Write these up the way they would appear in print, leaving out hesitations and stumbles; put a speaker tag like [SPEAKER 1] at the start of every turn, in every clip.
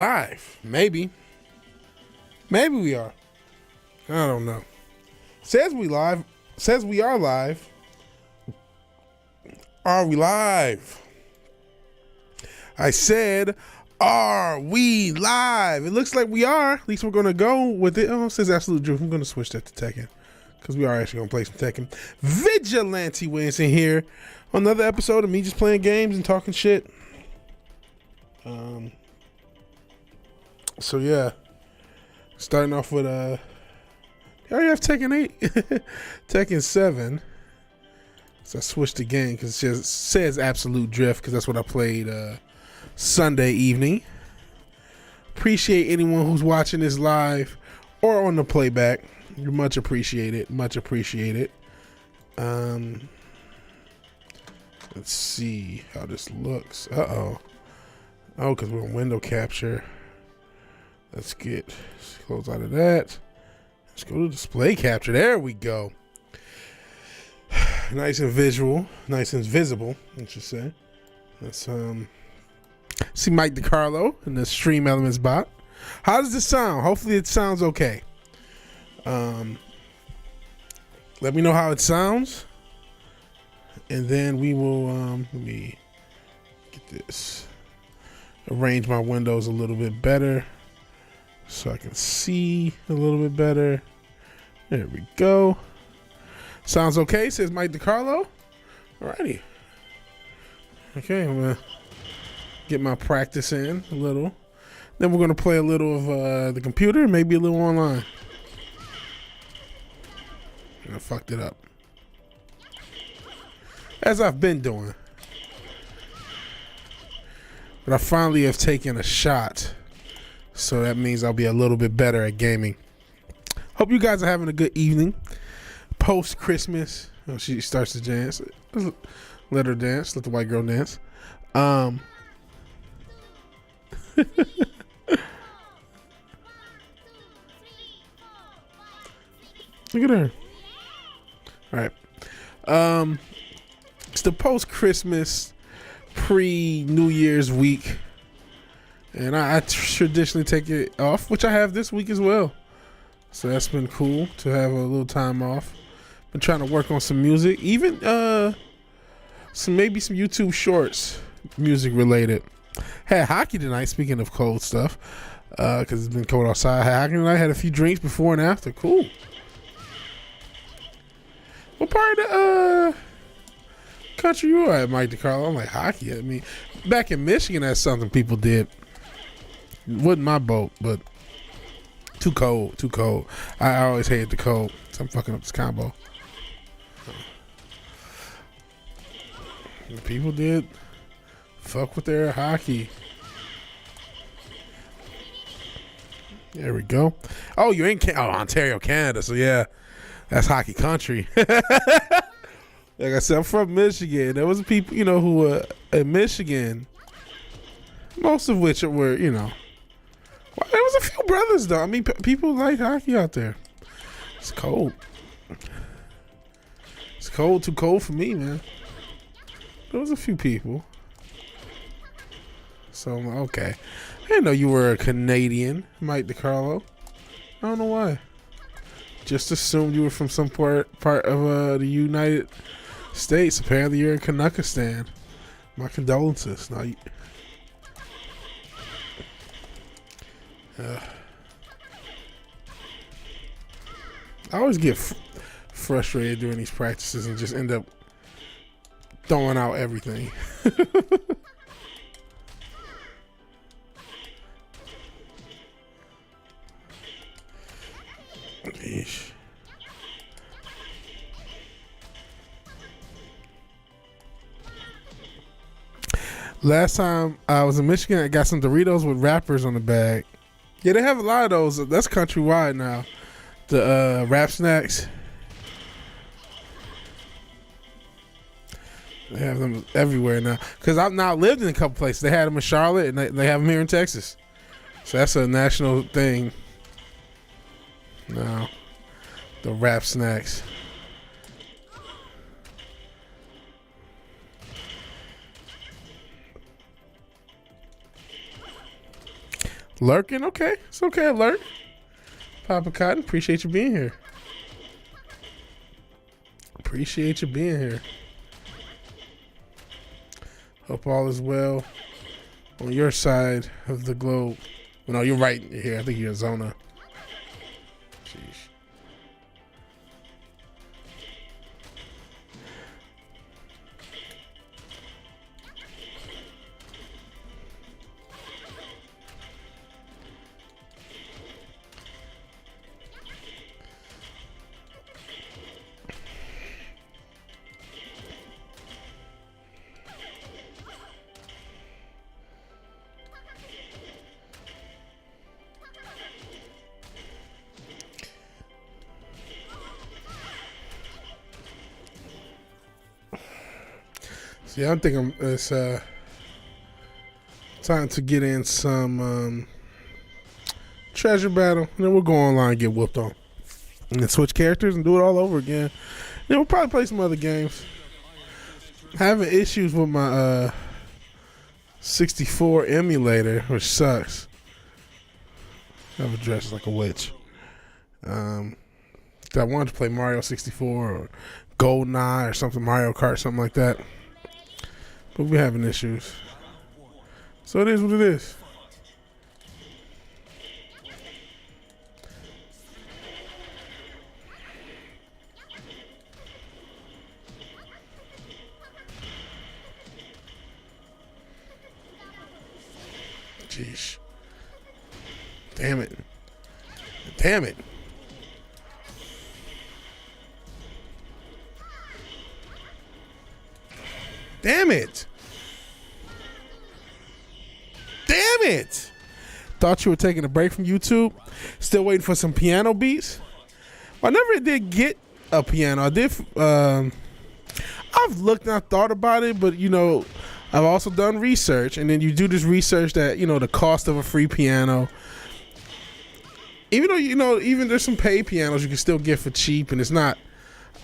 [SPEAKER 1] Live. Maybe. Maybe we are. I don't know. Says we live. Says we are live. Are we live? I said, are we live? It looks like we are. At least we're going to go with it. Oh, it says absolute truth. I'm going to switch that to Tekken because we are actually going to play some Tekken. VigilanteWilliamson here on another episode of me just playing games and talking shit. So yeah, starting off with I already have Tekken 8, Tekken 7. So I switched the game because it just says Absolute Drift because that's what I played Sunday evening. Appreciate anyone who's watching this live or on the playback. You're much appreciated. Much appreciated. Let's see how this looks. Oh, because we're on window capture. Let's close out of that. Let's go to display capture. There we go. Nice and visual. Nice and visible, I should say. Let's see Mike DiCarlo in the Stream Elements bot. How does this sound? Hopefully it sounds okay. Let me know how it sounds. And then we will let me get this. Arrange my windows a little bit better so I can see a little bit better. There we go. Sounds okay, says Mike DiCarlo. Alrighty. Okay, I'm gonna get my practice in a little. Then we're gonna play a little of the computer, maybe a little online. And I fucked it up. As I've been doing. But I finally have taken a shot. So that means I'll be a little bit better at gaming. Hope you guys are having a good evening. Post-Christmas. Oh, she starts to dance. Let her dance. Let the white girl dance. Look at her. All right. It's the post-Christmas, pre-New Year's week. And I traditionally take it off, which I have this week as well. So that's been cool to have a little time off. Been trying to work on some music, even maybe some YouTube shorts, music related. Had hockey tonight. Speaking of cold stuff, because it's been cold outside. Had hockey tonight. Had a few drinks before and after. Cool. What part of the country you are at, Mike DiCarlo? I'm like hockey. I mean, back in Michigan, that's something people did. Wasn't my boat, but too cold, too cold. I always hated the cold, so I'm fucking up this combo. People did fuck with their hockey. There we go. Oh, you're in Ontario, Canada, so yeah, that's hockey country. Like I said, I'm from Michigan. There was people, who were in Michigan, most of which were, well, there was a few brothers though. I mean, people like hockey out there. It's cold. It's cold, too cold for me, man. There was a few people. So I'm like, okay. I didn't know you were a Canadian, Mike DiCarlo. I don't know why. Just assumed you were from some part of the United States. Apparently you're in Canuckistan. My condolences. No, I always get frustrated during these practices and just end up throwing out everything. Eesh. Last time I was in Michigan, I got some Doritos with wrappers on the bag. Yeah, they have a lot of those. That's countrywide now. The wrap snacks. They have them everywhere now. Because I've now lived in a couple places. They had them in Charlotte and they have them here in Texas. So that's a national thing. Now, the wrap snacks. Lurking, okay. It's okay, lurk. Papa Cotton, appreciate you being here. Appreciate you being here. Hope all is well on your side of the globe. Well, no, you're right here. I think you're in Zona. Sheesh. Yeah, I'm thinking it's time to get in some treasure battle, and then we'll go online and get whooped on, and then switch characters and do it all over again. Then we'll probably play some other games. Having issues with my 64 emulator, which sucks. I have a dress like a witch. I wanted to play Mario 64 or GoldenEye or something, Mario Kart, something like that. But we're having issues. So it is what it is. Jeez. Damn it. Damn it. Damn it. Damn it. Thought you were taking a break from YouTube. Still waiting for some piano beats. I never did get a piano. I did. I've looked and I thought about it, but you know, I've also done research, and then you do this research that, you know, the cost of a free piano, even though, you know, even there's some paid pianos you can still get for cheap, and it's not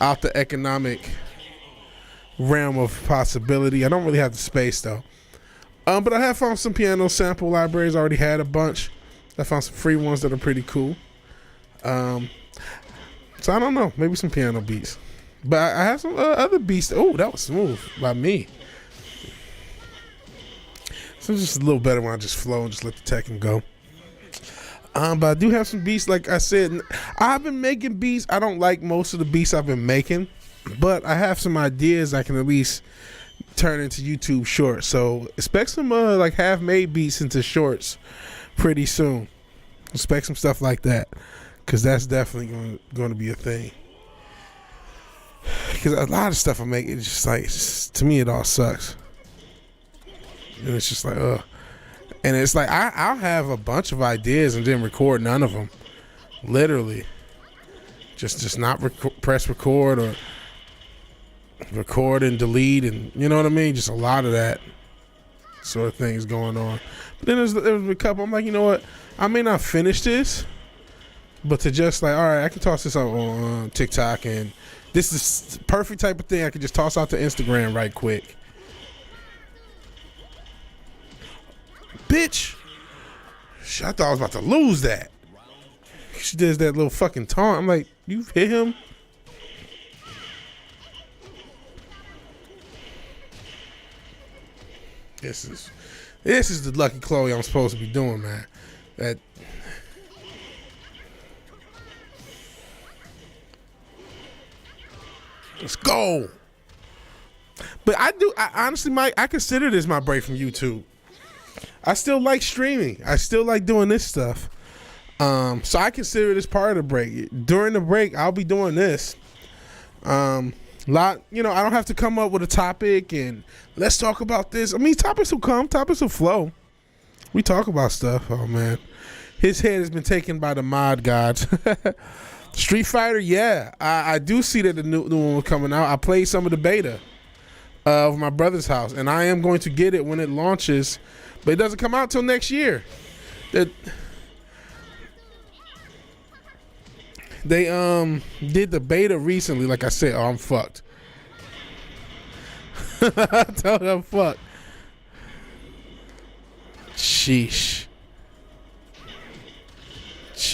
[SPEAKER 1] out the economic realm of possibility. I don't really have the space though. But I have found some piano sample libraries. I already had a bunch. I found some free ones that are pretty cool. So I don't know, maybe some piano beats. But I have some other beats. Oh, that was smooth by me. So it's just a little better when I just flow and just let the Tekken go. But I do have some beats. Like I said, I've been making beats. I don't like most of the beats I've been making, but I have some ideas I can at least turn into YouTube shorts. So expect some like half-made beats into shorts pretty soon. Expect some stuff like that, because that's definitely going to be a thing. Because a lot of stuff I make, it's just like, to me, it all sucks. And it's just like, ugh. And it's like, I'll have a bunch of ideas and then record none of them. Literally. Just not press record, or record and delete, and you know what I mean? Just a lot of that sort of things going on. But then there was a couple, I'm like, you know what? I may not finish this, but to just like, all right, I can toss this out on TikTok, and this is the perfect type of thing I could just toss out to Instagram right quick. Bitch. I thought I was about to lose that. She does that little fucking taunt. I'm like, you hit him? This is the lucky Chloe I'm supposed to be doing, man. That let's go. But I honestly, Mike, I consider this my break from YouTube. I still like streaming. I still like doing this stuff. So I consider this part of the break. During the break, I'll be doing this. I don't have to come up with a topic and let's talk about this. I mean, topics will come, topics will flow. We talk about stuff. Oh man, his head has been taken by the mod gods. Street Fighter, yeah, I do see that the new one was coming out. I played some of the beta of my brother's house, and I am going to get it when it launches, but it doesn't come out till next year. They did the beta recently. Like I said, I'm fucked. I told you I'm fucked. Sheesh.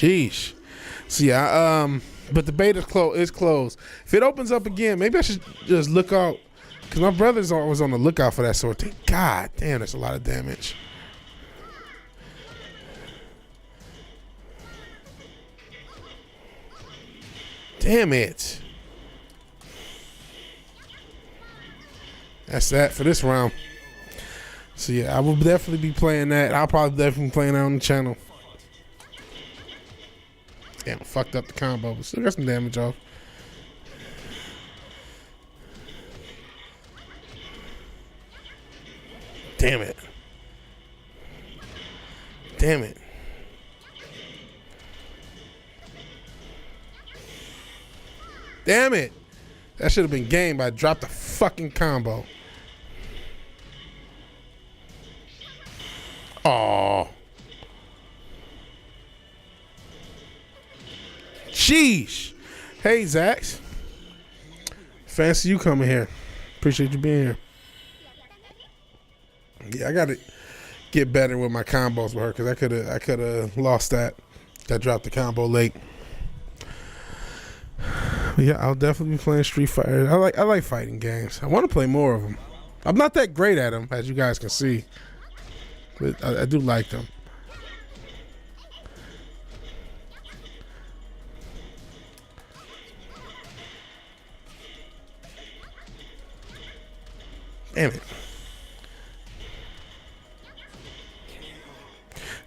[SPEAKER 1] Sheesh. So yeah, but the beta is closed. If it opens up again, maybe I should just look out, because my brother's always on the lookout for that sort of thing. God damn, that's a lot of damage. Damn it. That's that for this round. So yeah, I will definitely be playing that. I'll probably definitely be playing that on the channel. Damn, I fucked up the combo, but still got some damage off. Damn it. Damn it. Damn it. That should have been game, but I dropped the fucking combo. Oh. Sheesh. Hey, Zax. Fancy you coming here. Appreciate you being here. Yeah, I gotta get better with my combos with her, because I could have lost that. I dropped the combo late. Yeah, I'll definitely be playing Street Fighter. I like fighting games. I want to play more of them. I'm not that great at them, as you guys can see, but I do like them. Damn it.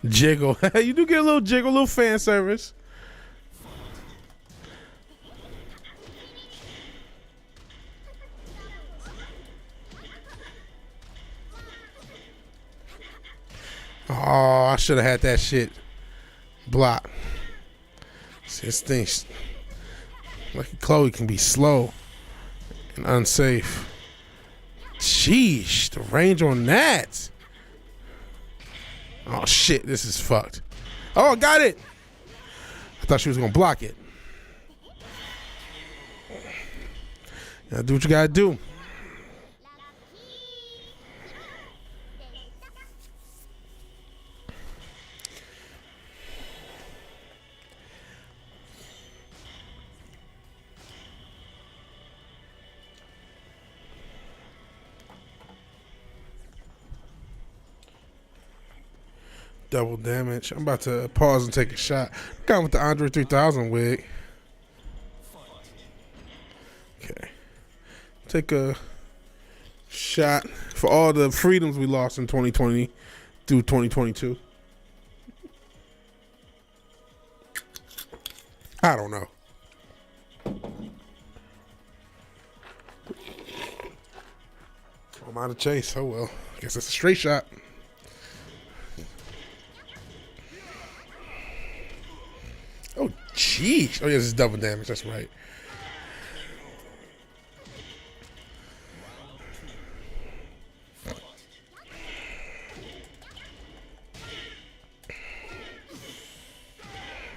[SPEAKER 1] Jiggle. You do get a little jiggle, a little fan service. Oh, I should have had that shit blocked. This thing, like Chloe, can be slow and unsafe. Sheesh, the range on that. Oh shit, this is fucked. Oh, I got it. I thought she was gonna block it. You gotta do what you gotta do. Double damage. I'm about to pause and take a shot. Got with the Andre 3000 wig. Okay. Take a shot for all the freedoms we lost in 2020 through 2022. I don't know. I'm out of chase. Oh well. I guess it's a straight shot. Oh, jeez. Oh, yeah, this is double damage. That's right.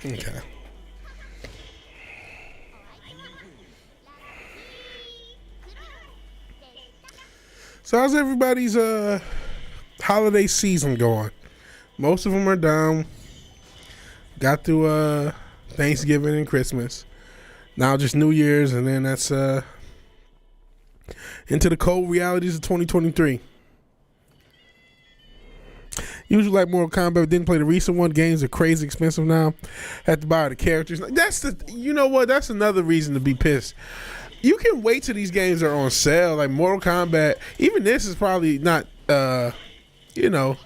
[SPEAKER 1] Okay. So how's everybody's holiday season going? Most of them are down. Got through Thanksgiving and Christmas. Now just New Year's, and then that's into the cold realities of 2023. Usually like Mortal Kombat, didn't play the recent one. Games are crazy expensive now. Had to buy the characters. That's the, you know what? That's another reason to be pissed. You can wait till these games are on sale. Like Mortal Kombat, even this is probably not, you know,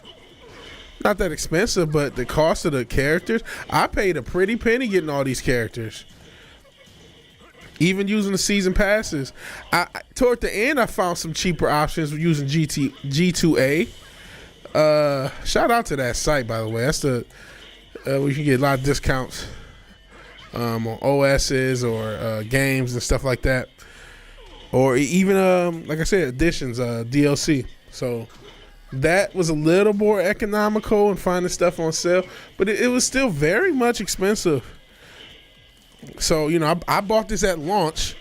[SPEAKER 1] not that expensive, but the cost of the characters, I paid a pretty penny getting all these characters. Even using the season passes. Toward the end, I found some cheaper options using G2A. Shout out to that site, by the way. That's the where you can get a lot of discounts on OSs or games and stuff like that, or even like I said, additions, DLC. So that was a little more economical and finding stuff on sale, but it was still very much expensive. So you know, I bought this at launch,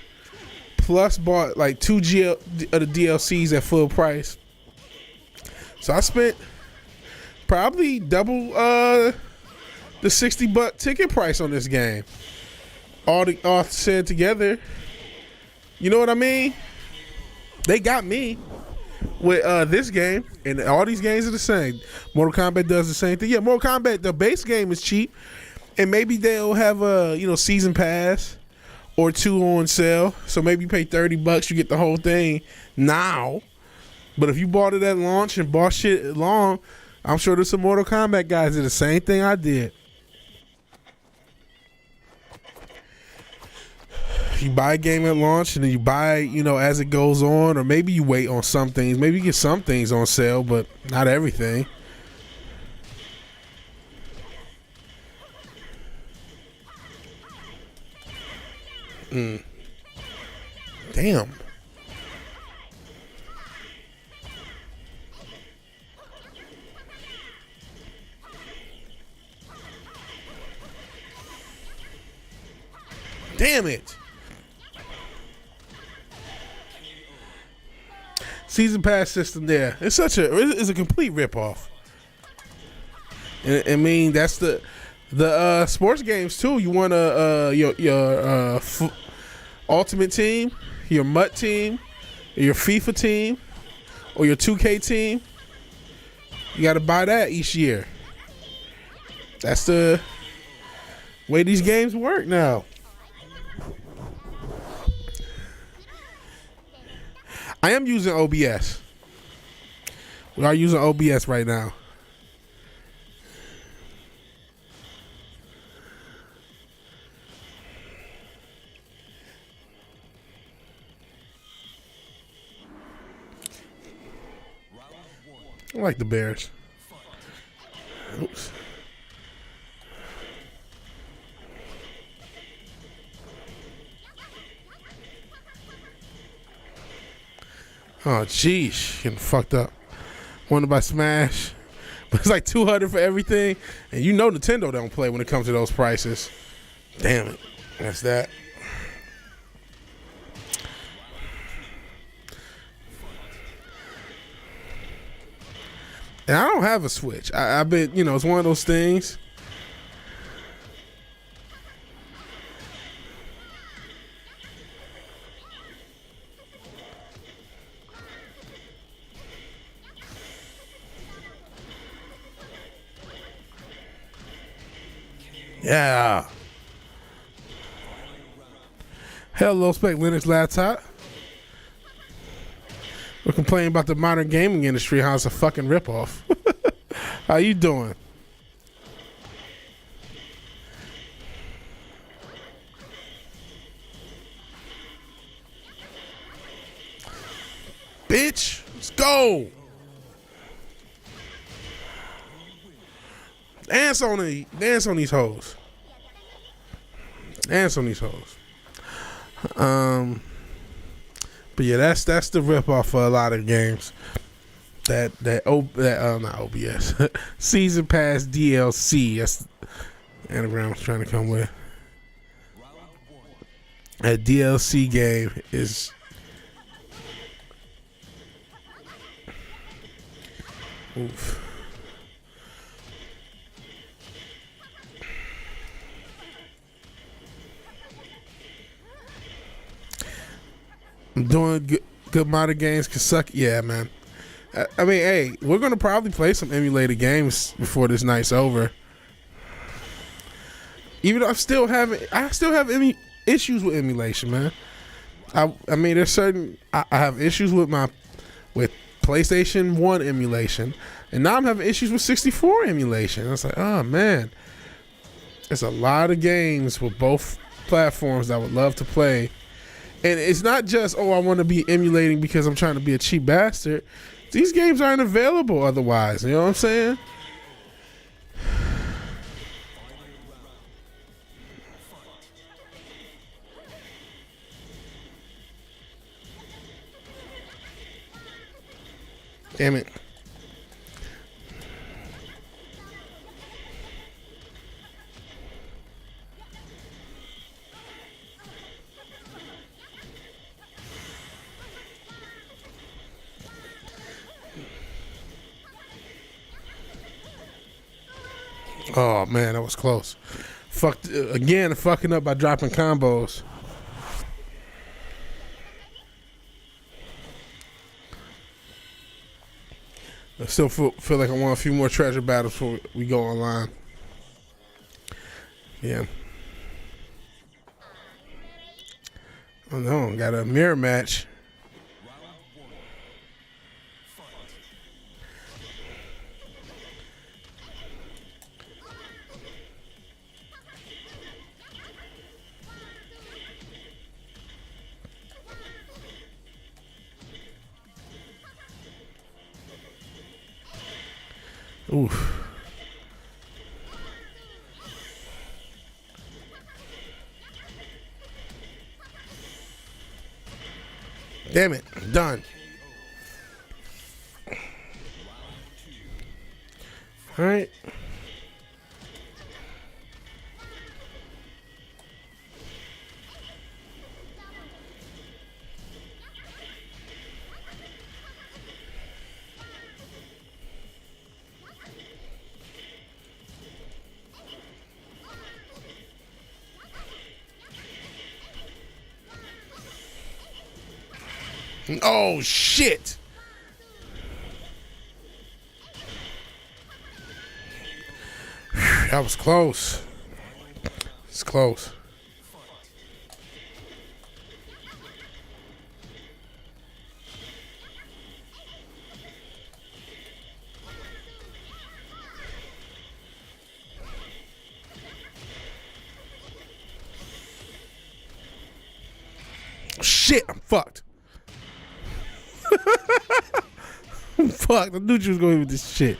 [SPEAKER 1] plus bought like 2 of the DLCs at full price. So I spent probably double the $60 ticket price on this game. All said together. You know what I mean? They got me with this game, and all these games are the same. Mortal Kombat does the same thing. Yeah, Mortal Kombat, the base game is cheap, and maybe they'll have a season pass or 2 on sale. So maybe you pay $30, you get the whole thing now. But if you bought it at launch and bought shit long, I'm sure there's some Mortal Kombat guys that did the same thing I did. You buy a game at launch and then you buy, as it goes on, or maybe you wait on some things. Maybe you get some things on sale, but not everything. Damn. Damn it. Season pass system there. It's a complete ripoff. I mean, that's the sports games too. You want your Ultimate Team, your MUT team, your FIFA team, or your 2K team. You got to buy that each year. That's the way these games work now. I am using OBS. We are using OBS right now. I like the Bears. Oops. Oh, jeez. Getting fucked up. Wanted by Smash. But it's like $200 for everything. And Nintendo don't play when it comes to those prices. Damn it. That's that. And I don't have a Switch. I bet, it's one of those things. Yeah. Hello, Spec Linux laptop. We're complaining about the modern gaming industry, how it's a fucking ripoff. How you doing? Bitch, let's go. Dance on these hoes. Dance on these hoes. But yeah, that's the ripoff for a lot of games. Not OBS. Season Pass DLC. That's the anagram I was trying to come with. That DLC game is oof. I'm doing good modern games can suck. Yeah, man. I mean, hey, we're gonna probably play some emulated games before this night's over. Even though I still have issues with emulation, man. I mean, there's certain I have issues with PlayStation 1 emulation, and now I'm having issues with 64 emulation. I was like, oh man, there's a lot of games with both platforms that I would love to play. And it's not just, I want to be emulating because I'm trying to be a cheap bastard. These games aren't available otherwise. You know what I'm saying? Damn it. Oh man, that was close. Fucked again, fucking up by dropping combos. I still feel like I want a few more treasure battles before we go online. Yeah. Oh no, got a mirror match. Oof. Damn it, I'm done. All right. Oh shit! That was close. It's close. Shit, I'm fucked. I'm fucked. I knew you was going with this shit.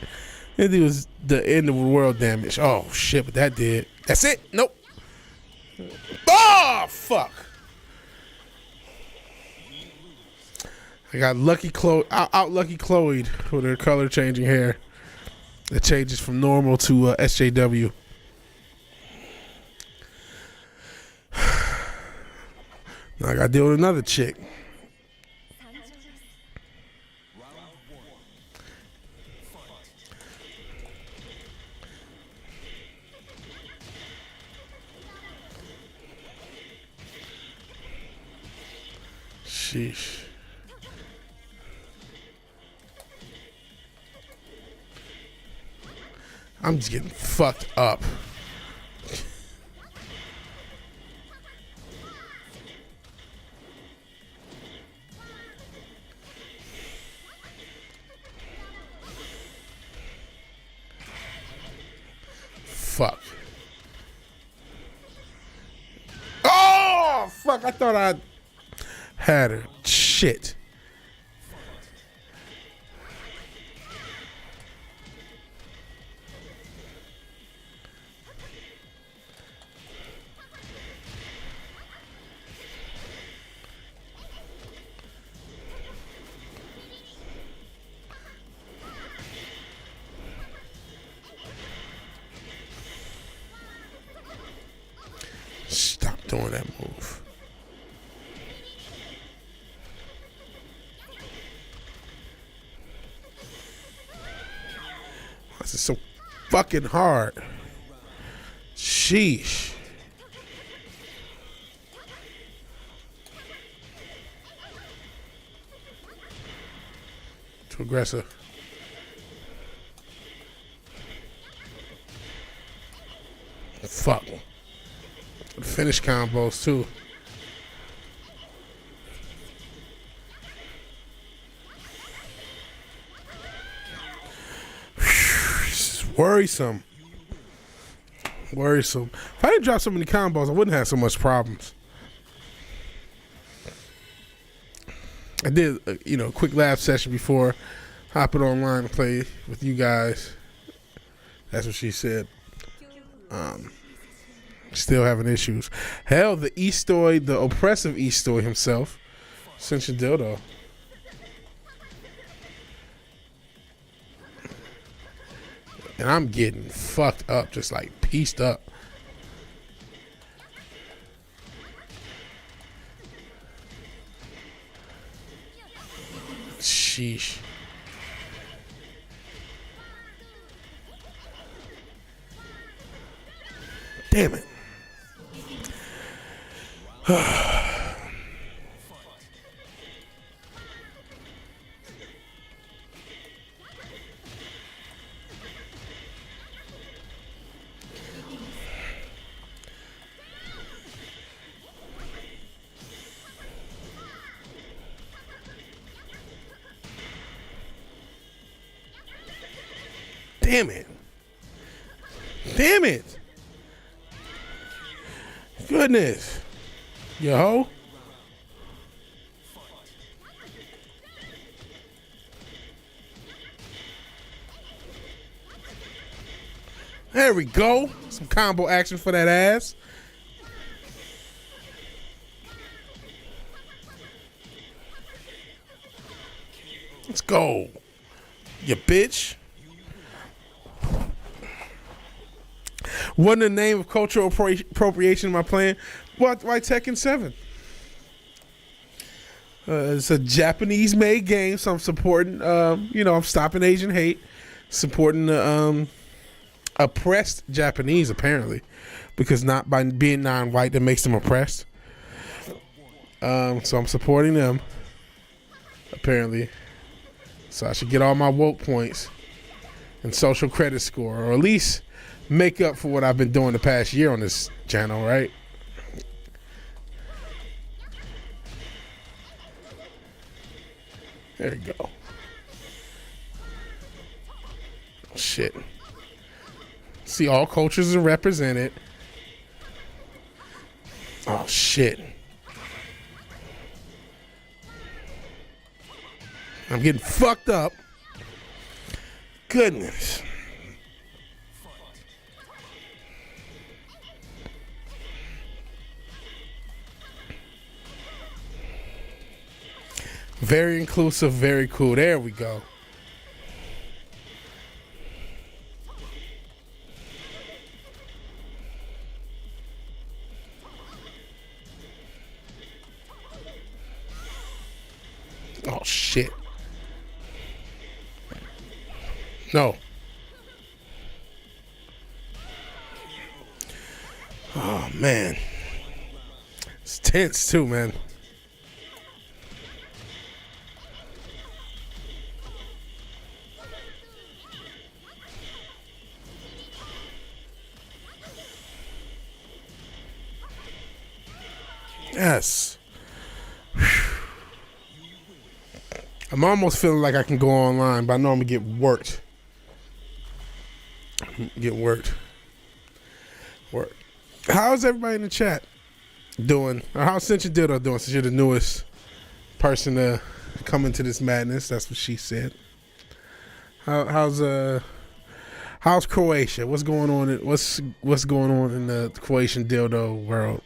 [SPEAKER 1] It was the end of the world damage. Oh shit, but that did. That's it. Nope. Oh fuck. I got lucky Chloe out lucky Chloe with her color changing hair. It changes from normal to SJW. Now I gotta deal with another chick. Sheesh. I'm just getting fucked up. Fuck. Oh, fuck. I thought I had her. Shit. Stop doing that move. This is so fucking hard. Sheesh. Too aggressive. Fuck. Finish combos too. This is worrisome. Worrisome. If I didn't drop so many combos, I wouldn't have so much problems. I did, a quick laugh session before hopping online to play with you guys. That's what she said. Still having issues. Hell, the Eastoid, the oppressive Eastoid himself, sent your dildo. And I'm getting fucked up, just like pieced up. Sheesh. Damn it. Damn it. Damn it. Goodness. Yo ho. There we go. Some combo action for that ass. Let's go. You bitch. Wasn't the name of cultural appropriation in my plan? Why Tekken 7? It's a Japanese-made game, so I'm supporting. I'm stopping Asian hate, supporting the oppressed Japanese, apparently, because not by being non-white that makes them oppressed. So I'm supporting them, apparently. So I should get all my woke points and social credit score, or at least make up for what I've been doing the past year on this channel, right? There you go. Shit. See, all cultures are represented. Oh, shit. I'm getting fucked up. Goodness. Very inclusive, very cool. There we go. Oh, shit. No. Oh, man. It's tense, too, man. Yes. Whew. I'm almost feeling like I can go online, but I know I'm gonna get worked. Work. How's everybody in the chat doing? Or how's Cincha Dildo doing since you're the newest person to come into this madness? That's what she said. How's Croatia? What's going on? What's going on in the Croatian dildo world?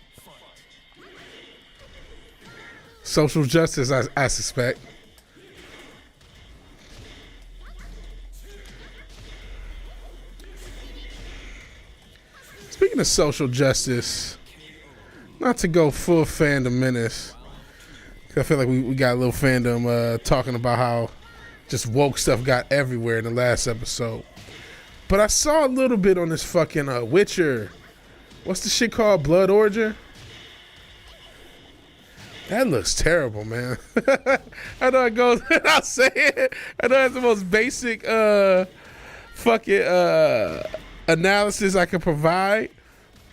[SPEAKER 1] Social justice, I suspect. Speaking of social justice, not to go full fandom menace, I feel like we got a little fandom talking about how just woke stuff got everywhere in the last episode. But I saw a little bit on this fucking Witcher. What's the shit called? Blood Origin? That looks terrible, man. I know it goes without saying. I know it's the most basic fucking analysis I can provide.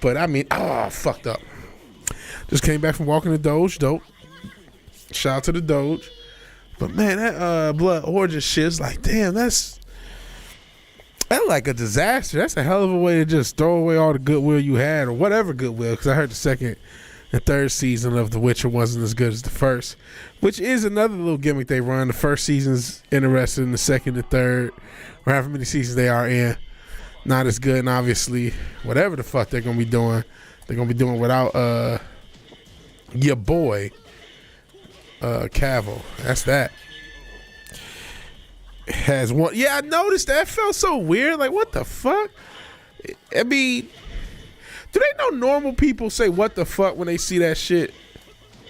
[SPEAKER 1] But I mean, fucked up. Just came back from walking the Doge. Dope. Shout out to the Doge. But man, that Blood Origin shit's like, damn, that's like a disaster. That's a hell of a way to just throw away all the goodwill you had, or whatever goodwill, because I heard the second and third season of The Witcher wasn't as good as the first, which is another little gimmick they run. The first season's interesting, the second and third, or however many seasons they are in, not as good. And obviously, whatever the fuck they're gonna be doing without your boy Cavill. That's that. Has one. Yeah, I noticed that. Felt so weird. Like, what the fuck? I mean, do they know normal people say what the fuck when they see that shit?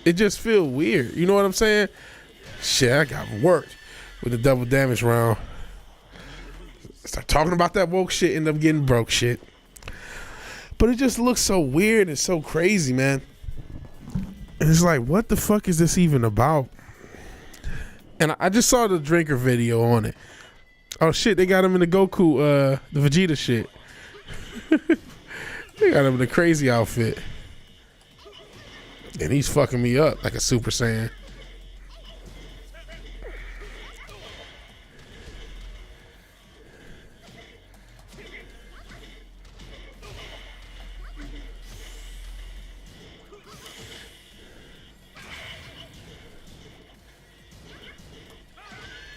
[SPEAKER 1] It just feel weird. You know what I'm saying? Shit, I got worked with the double damage round. Start talking about that woke shit, end up getting broke shit. But it just looks so weird and so crazy, man. And it's like, what the fuck is this even about? And I just saw the drinker video on it. Oh shit, they got him in the Goku, the Vegeta shit. They got him in the crazy outfit. And he's fucking me up like a Super Saiyan.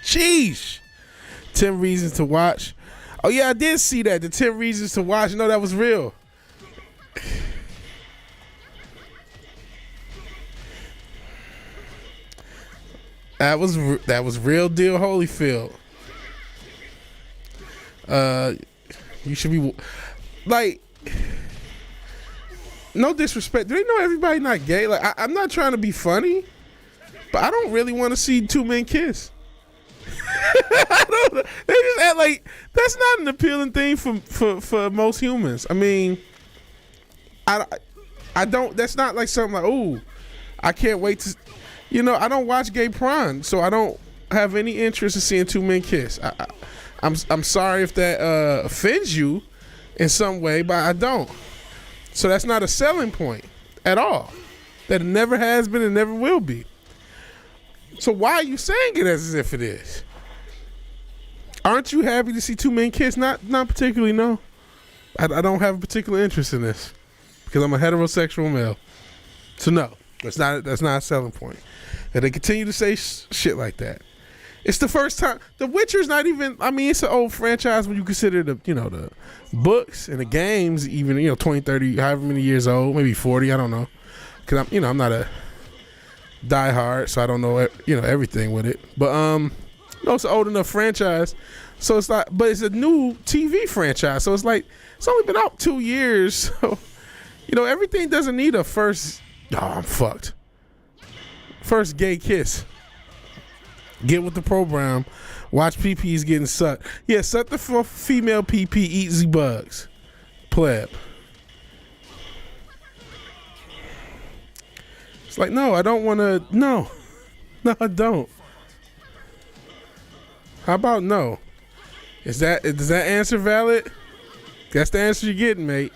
[SPEAKER 1] Sheesh. 10 reasons to watch. Oh yeah, I did see that. The 10 reasons to watch. No, that was real. That was real deal Holyfield. You should be like, no disrespect. Do they know everybody not gay? Like I'm not trying to be funny, but I don't really want to see two men kiss. I don't, they just act like that's not an appealing thing for most humans. I mean, I don't. That's not like something like, oh, I can't wait to. I don't watch gay porn, so I don't have any interest in seeing two men kiss. I'm sorry if that offends you in some way, but I don't. So that's not a selling point at all. That it never has been and never will be. So why are you saying it as if it is? Aren't you happy to see two men kiss? Not particularly, no. I don't have a particular interest in this because I'm a heterosexual male. So no, that's not a selling point. And they continue to say shit like that. It's the first time. The Witcher's not even. I mean, it's an old franchise when you consider the books and the games even 20, 30, however many years old, maybe 40. I don't know, because I'm not a diehard, so I don't know everything with it. But no, it's an old enough franchise, so it's like. But it's a new TV franchise, so it's like it's only been out 2 years. So everything doesn't need a first. Oh, I'm fucked. First gay kiss. Get with the program. Watch PPs getting sucked. Yeah, suck the female PP. Eat the bugs. Pleb. It's like, no, I don't want to. No, I don't. How about no? Does that answer valid? That's the answer you're getting, mate.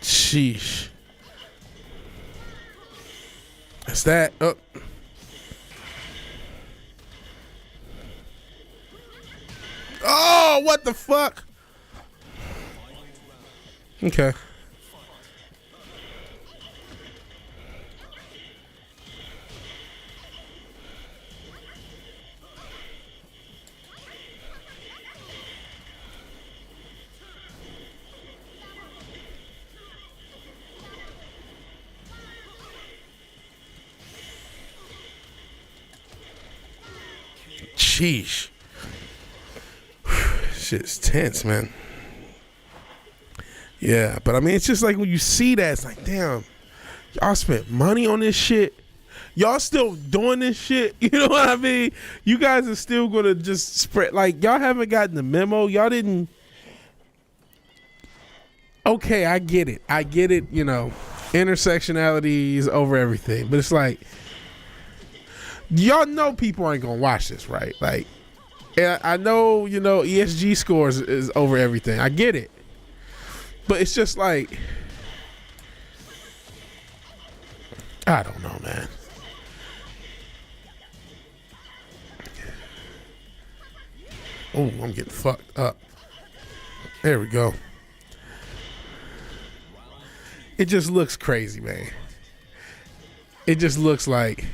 [SPEAKER 1] Sheesh. That's that. Oh. Oh, what the fuck? Okay. Sheesh. Shit's tense, man. Yeah, but I mean, it's just like when you see that, it's like, damn, y'all spent money on this shit. Y'all still doing this shit. You know what I mean? You guys are still gonna just spread. Like, y'all haven't gotten the memo. Y'all didn't. Okay, I get it. Intersectionality is over everything, but it's like, y'all know people ain't gonna watch this, right? Like, and I know, ESG scores is over everything. I get it. But it's just like, I don't know, man. Oh, I'm getting fucked up. There we go. It just looks crazy, man. It just looks like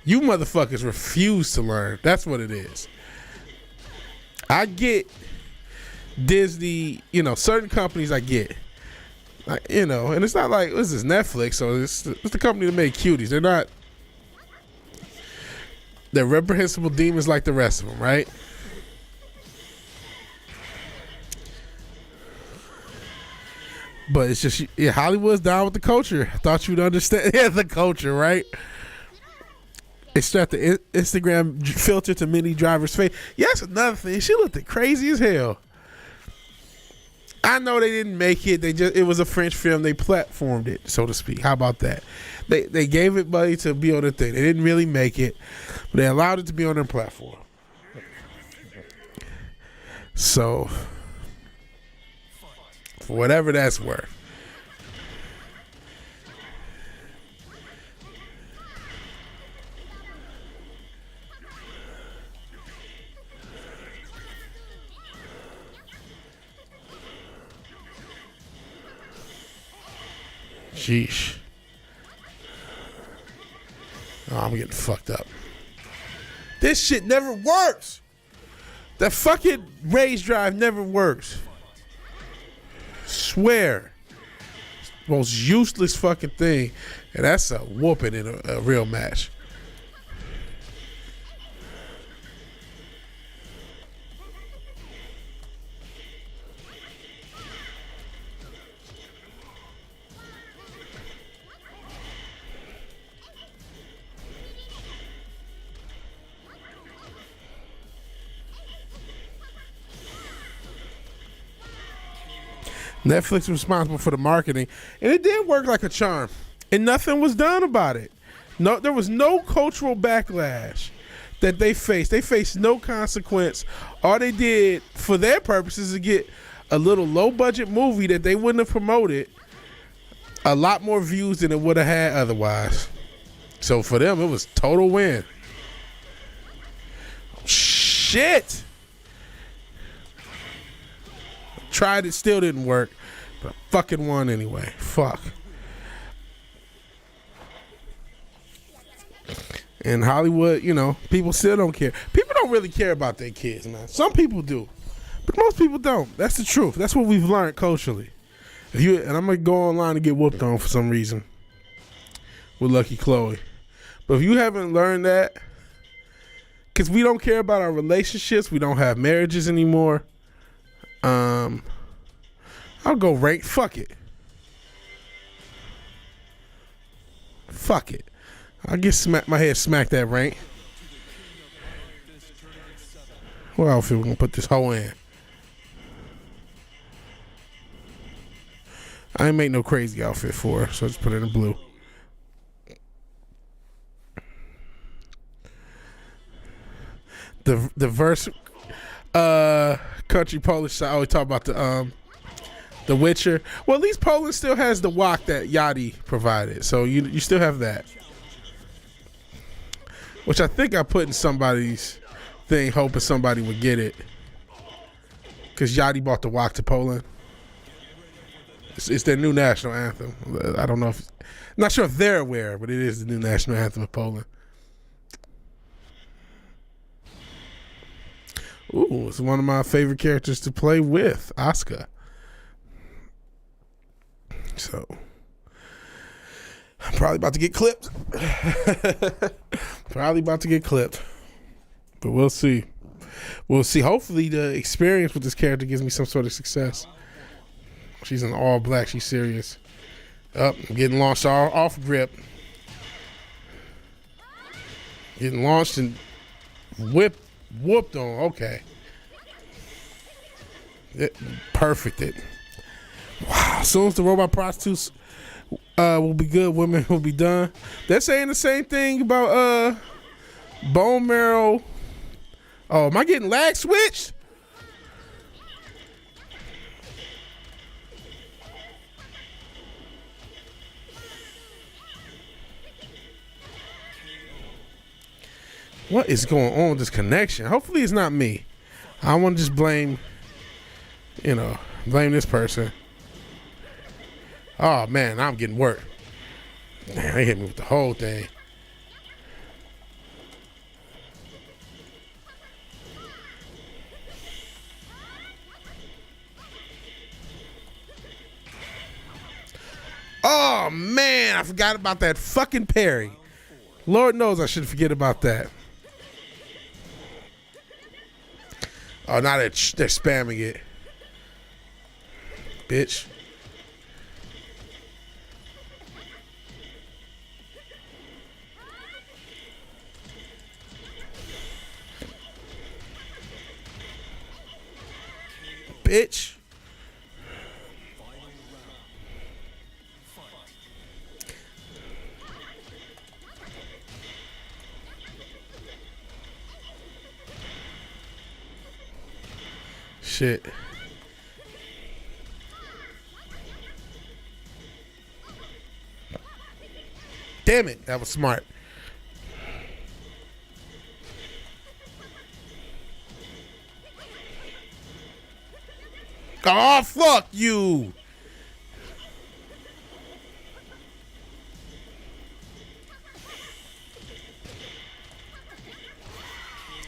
[SPEAKER 1] you motherfuckers refuse to learn. That's what it is. I get Disney, certain companies I get. Like, and it's not like this is Netflix, so it's the company that made Cuties. They're reprehensible demons like the rest of them, right? But it's just, yeah, Hollywood's down with the culture. I thought you'd understand the culture, right? Extract the Instagram filter to Minnie Driver's face. Yes, another thing. She looked crazy as hell. I know they didn't make it. It was a French film. They platformed it, so to speak. How about that? They gave it money to be on the thing. They didn't really make it, but they allowed it to be on their platform. So, for whatever that's worth. Sheesh. Oh, I'm getting fucked up. This shit never works. That fucking raise drive never works. Swear. Most useless fucking thing. And that's a whooping in a real match. Netflix was responsible for the marketing, and it did work like a charm, and nothing was done about it. No, there was no cultural backlash that they faced. They faced no consequence. All they did for their purposes is to get a little low-budget movie that they wouldn't have promoted a lot more views than it would have had otherwise. So for them, it was total win. Shit. Tried it, still didn't work, but I fucking won anyway. Fuck. In Hollywood, you know, people still don't care. People don't really care about their kids, man. Some people do, but most people don't. That's the truth. That's what we've learned culturally. And I'm gonna go online and get whooped on for some reason with Lucky Chloe. But if you haven't learned that, because we don't care about our relationships, we don't have marriages anymore. I'll go rank. Fuck it. Fuck it. I'll get my head smacked that rank. What outfit we gonna put this hoe in? I ain't make no crazy outfit for her, so I just put it in blue. The verse country Polish side. I always talk about the Witcher. Well, at least Poland still has the walk that Yachty provided, so you still have that, which I think I put in somebody's thing, hoping somebody would get it, because Yachty bought the walk to Poland. It's their new national anthem. I don't know if, not sure if they're aware, but it is the new national anthem of Poland. Ooh, it's one of my favorite characters to play with, Asuka. So, I'm probably about to get clipped. But we'll see. We'll see. Hopefully the experience with this character gives me some sort of success. She's in all black. She's serious. I'm getting launched off grip. Getting launched and whooped on. Okay. Perfect it. Wow. As soon as the robot prostitutes will be good, women will be done. They're saying the same thing about bone marrow. Oh, am I getting lag switched? What is going on with this connection? Hopefully it's not me. I want to just blame this person. Oh, man, I'm getting worked. Man, they hit me with the whole thing. Oh, man, I forgot about that fucking parry. Lord knows I should forget about that. Oh, now they're spamming it. Bitch. bitch. Shit. Damn it, that was smart. Oh, fuck you.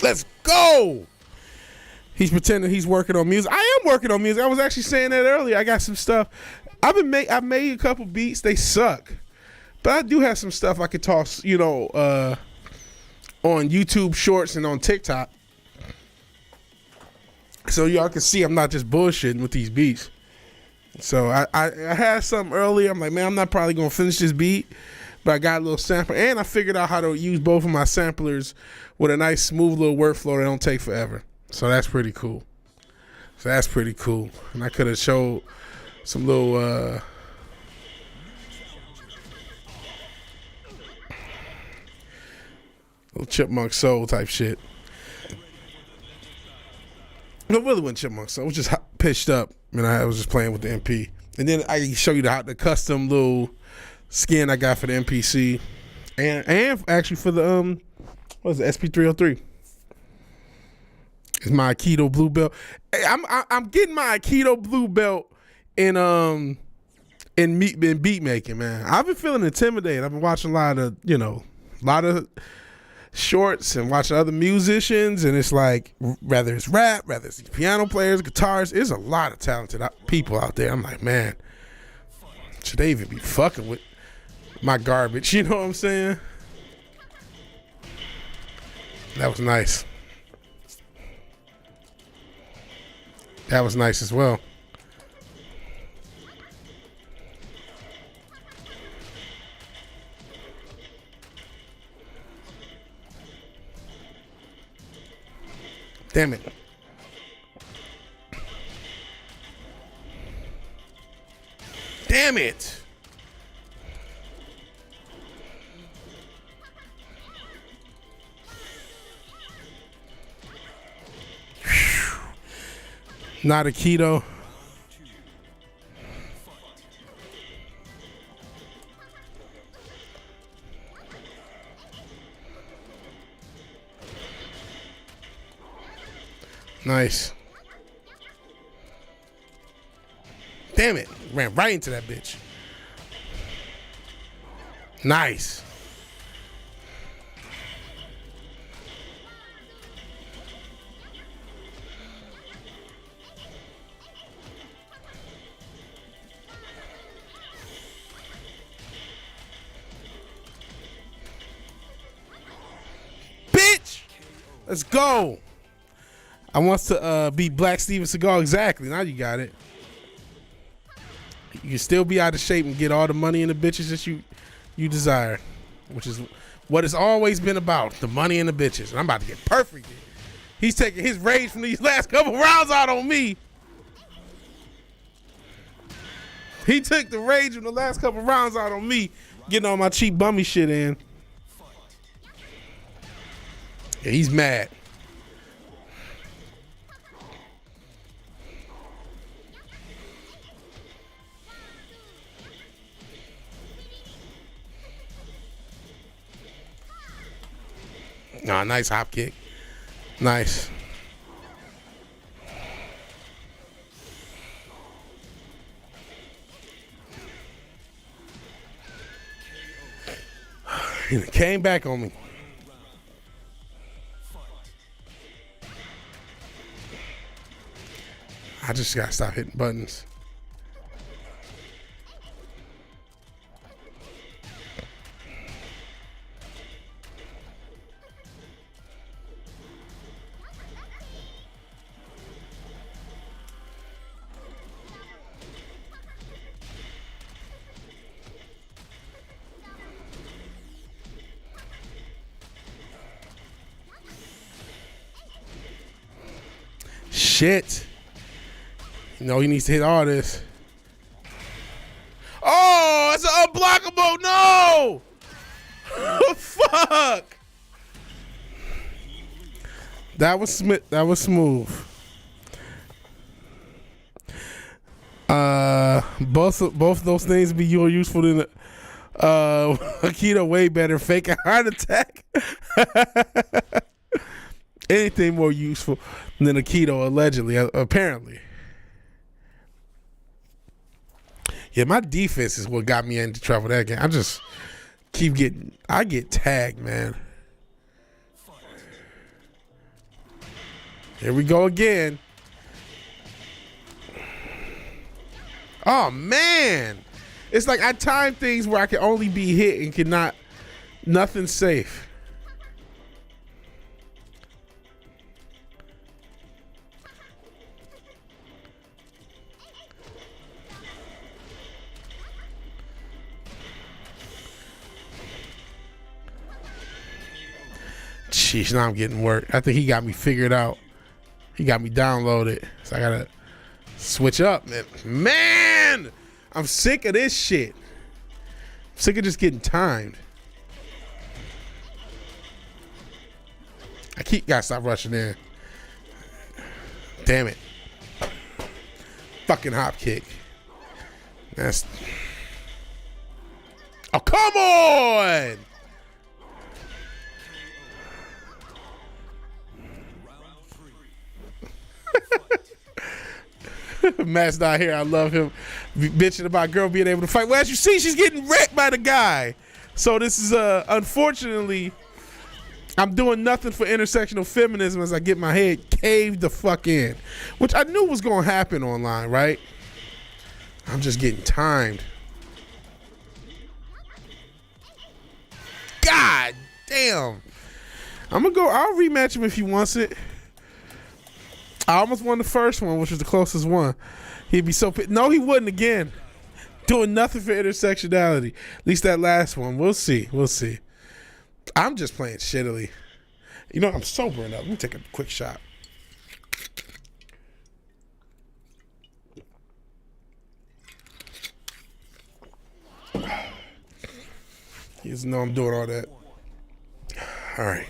[SPEAKER 1] Let's go. He's pretending he's working on music. I am working on music. I was actually saying that earlier. I got some stuff. I've made a couple beats. They suck. But I do have some stuff I could toss, you know, on YouTube Shorts and on TikTok. So y'all can see I'm not just bullshitting with these beats. So I had some earlier. I'm like, man, I'm not probably going to finish this beat. But I got a little sampler. And I figured out how to use both of my samplers with a nice, smooth little workflow that don't take forever. So that's pretty cool. And I could have showed some little... little Chipmunk Soul type shit. No, really wasn't Chipmunk Soul. It was just pitched up, and I was just playing with the MP. And then I can show you the custom little skin I got for the MPC, and actually for the what is it, SP303. It's my Aikido blue belt. I'm getting my Aikido blue belt in beat making, man. I've been feeling intimidated. I've been watching a lot of shorts and watching other musicians, and it's like, whether it's rap, whether it's piano players, guitarists, there's a lot of talented people out there. I'm like, man, should they even be fucking with my garbage? You know what I'm saying? That was nice. That was nice as well. Damn it. Damn it. Not a keto. Nice. Damn it. Ran right into that bitch. Nice. Bitch. Let's go. I wants to be Black Steven Seagal. Exactly. Now you got it. You can still be out of shape and get all the money and the bitches that you desire, which is what it's always been about, the money and the bitches. And I'm about to get perfect. He's taking his rage from these last couple rounds out on me. He took the rage from the last couple rounds out on me, getting all my cheap bummy shit in. Yeah, he's mad. Nah, nice hop kick. Nice. He came back on me. I just gotta stop hitting buttons. Shit. You know he needs to hit all this. Oh, it's an unblockable. No. Fuck. That was smooth. Both those things be more useful than Aikido. Way better. Fake a heart attack. Anything more useful than Aikido, allegedly, apparently. Yeah, my defense is what got me into trouble that game. I just I get tagged, man. Here we go again. Oh, man. It's like I time things where I can only be hit and cannot, nothing's safe. Sheesh, now I'm getting work. I think he got me figured out. He got me downloaded. So I gotta switch up, man. Man, I'm sick of this shit. I'm sick of just getting timed. Gotta stop rushing in. Damn it. Fucking hop kick. That's. Oh, come on! Matt's not here. I love him bitching about girl being able to fight. Well, as you see, she's getting wrecked by the guy. So this is unfortunately, I'm doing nothing for intersectional feminism as I get my head caved the fuck in, which I knew was gonna happen online, right? I'm just getting timed. God damn. I'm gonna go. I'll rematch him if he wants it. I almost won the first one, which was the closest one. He'd be so pissed. No, he wouldn't again. Doing nothing for intersectionality. At least that last one. We'll see. We'll see. I'm just playing shittily. You know, I'm sobering up. Let me take a quick shot. He doesn't know I'm doing all that. All right.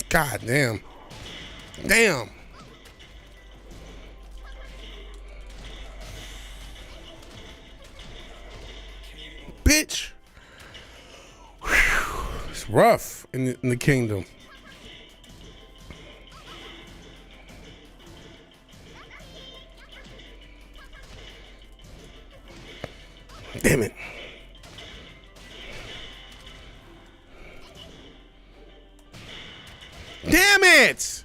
[SPEAKER 1] God damn. Damn. Bitch. Whew. It's rough in the kingdom. Damn it. Damn it!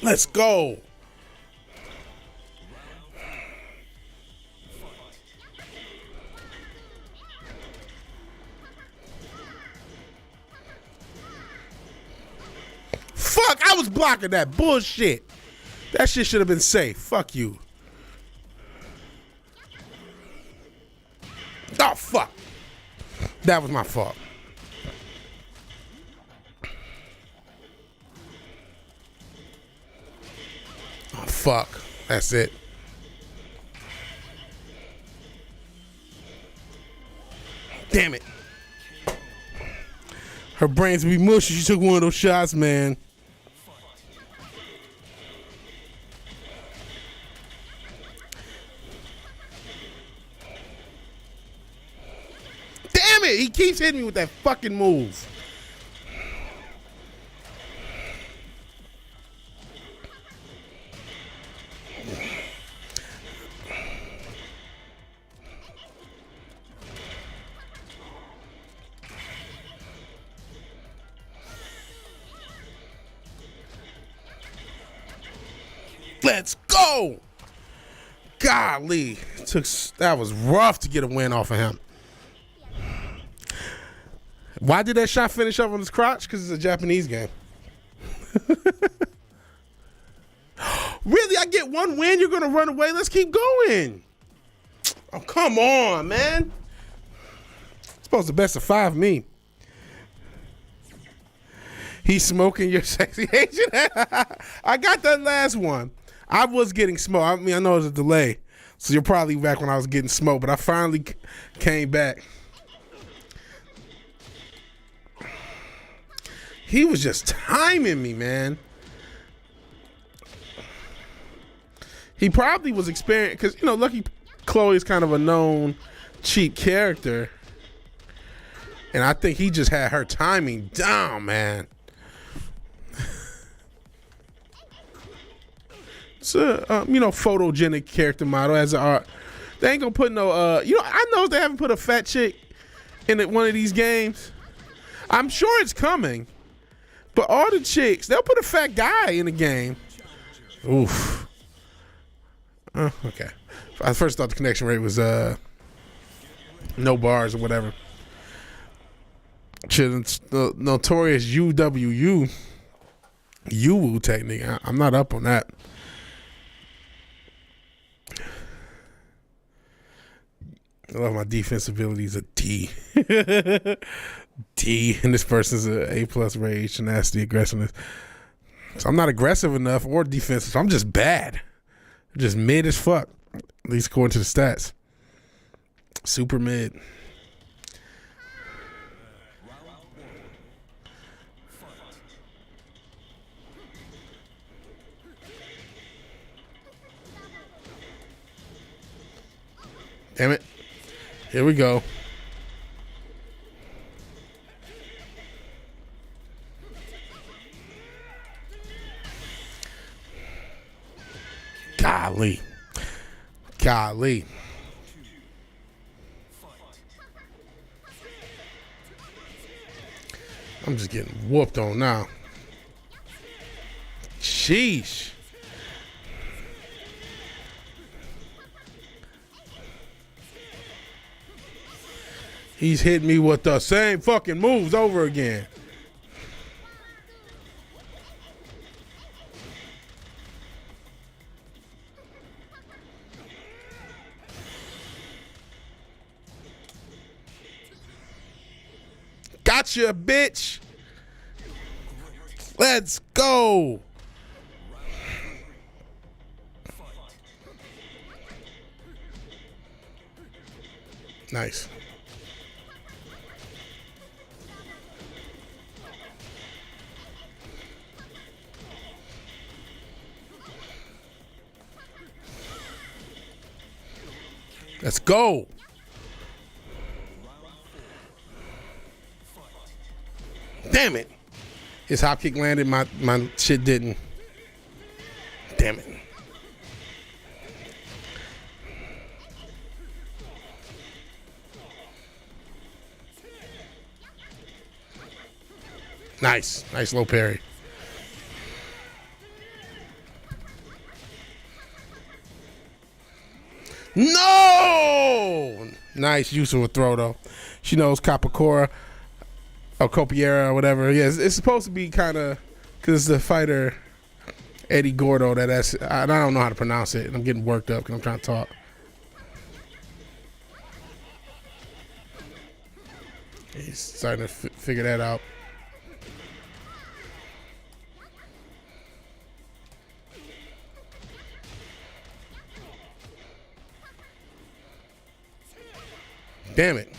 [SPEAKER 1] Let's go. Fuck, I was blocking that bullshit. That shit should have been safe. Fuck you. Oh, fuck. That was my fault. Oh, fuck. That's it. Damn it. Her brains be mushy. She took one of those shots, man. Damn it! He keeps hitting me with that fucking move. Let's go. Golly, that was rough to get a win off of him. Why did that shot finish up on his crotch? Because it's a Japanese game. Really? I get one win? You're going to run away? Let's keep going. Oh, come on, man. Supposed to best of 5 me. He's smoking your sexy Asian. I got that last one. I was getting smoked. I mean, I know there's a delay. So you're probably back when I was getting smoked. But I finally came back. He was just timing me, man. He probably was experiencing, because, you know, Lucky Chloe is kind of a known cheap character. And I think he just had her timing down, man. It's a, you know, photogenic character model as an art. They ain't gonna put no, you know, I know they haven't put a fat chick in one of these games. I'm sure it's coming. But all the chicks, they'll put a fat guy in the game. Oof. Okay. I first thought the connection rate was no bars or whatever. The notorious UWU UWU technique. I'm not up on that. I love my defense abilities a D. D, and this person's a A+ rage, tenacity, aggressiveness. So I'm not aggressive enough or defensive. So I'm just bad. I'm just mid as fuck, at least according to the stats. Super mid. Damn it. Here we go. Golly. Golly. I'm just getting whooped on now. Sheesh. He's hitting me with the same fucking moves over again. Gotcha, bitch. Let's go. Nice. Let's go. Damn it. His hop kick landed, my shit didn't. Damn it. Nice. Nice low parry. No! Nice use of a throw, though. She knows Capicora or Copiera or whatever. Yeah, it's supposed to be kind of, because the fighter Eddie Gordo, I don't know how to pronounce it. I'm getting worked up because I'm trying to talk. He's starting to figure that out. Damn it.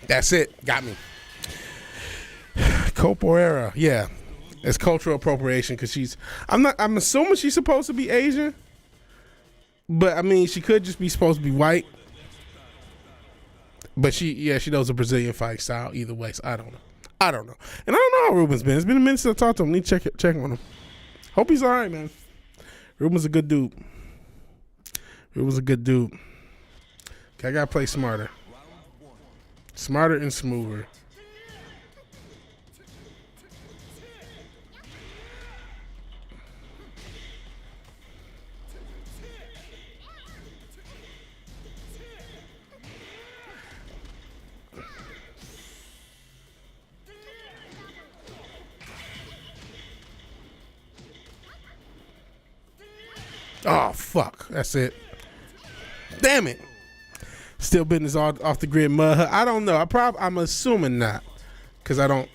[SPEAKER 1] That's it. Got me. Capoeira. Yeah. It's cultural appropriation because I'm assuming she's supposed to be Asian. But I mean, she could just be supposed to be white. But she knows the Brazilian fight style either way. So I don't know. And I don't know how Ruben's been. It's been a minute since I talked to him. Need to check on him. Hope he's all right, man. Ruben's a good dude. Okay, I gotta play smarter. Smarter and smoother. Oh, fuck. That's it. Damn it. Still business off the grid mud. I don't know. I'm assuming not. Because I don't,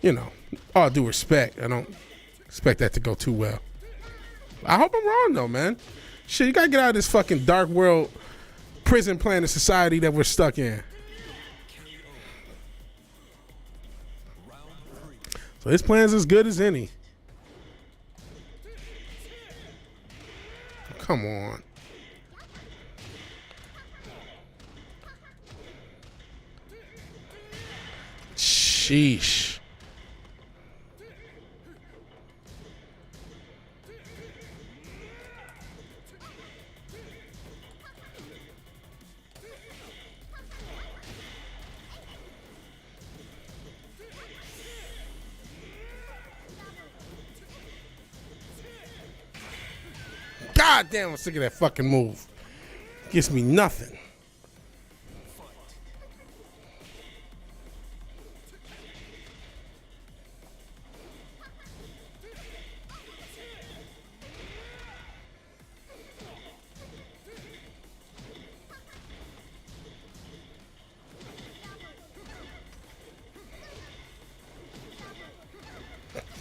[SPEAKER 1] you know, all due respect, I don't expect that to go too well. I hope I'm wrong, though, man. Shit, you got to get out of this fucking dark world prison planet society that we're stuck in. So his plan's as good as any. Come on. Sheesh. God damn, I'm sick of that fucking move. Gives me nothing.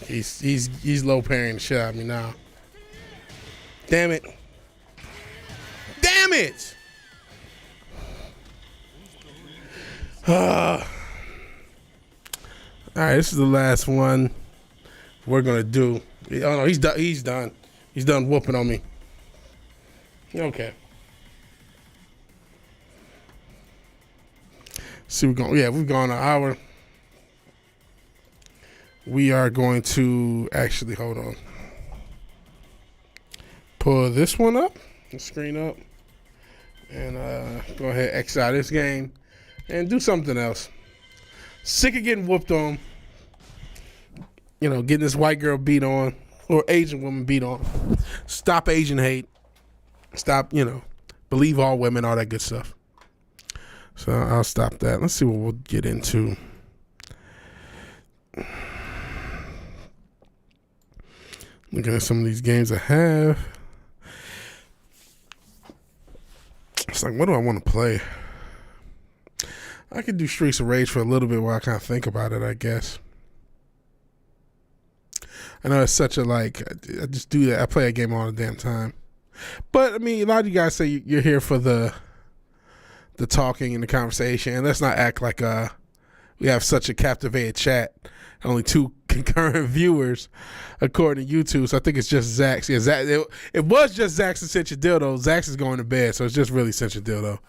[SPEAKER 1] He's low parrying the shit out of me now. Damn it. Damn it! All right, this is the last one we're gonna do. Oh no, he's done. He's done. He's done whooping on me. Okay. See, we've gone an hour. We are going to actually hold on. Pull this one up, the screen up, and go ahead and X out this game and do something else. Sick of getting whooped on. You know, getting this white girl beat on or Asian woman beat on. Stop Asian hate. Stop, believe all women, all that good stuff. So I'll stop that. Let's see what we'll get into. Looking at some of these games I have. It's like, what do I want to play? I could do Streets of Rage for a little bit while I kind of think about it, I guess. I know it's such a, I just do that. I play a game all the damn time. But, I mean, a lot of you guys say you're here for the talking and the conversation. And let's not act like we have such a captivated chat. Only 2 concurrent viewers, according to YouTube. So I think it's just Zax. Yeah, Zach, it was just Zax and Cinch Your Dildo. Zax is going to bed, so it's just really Cinch Your Dildo.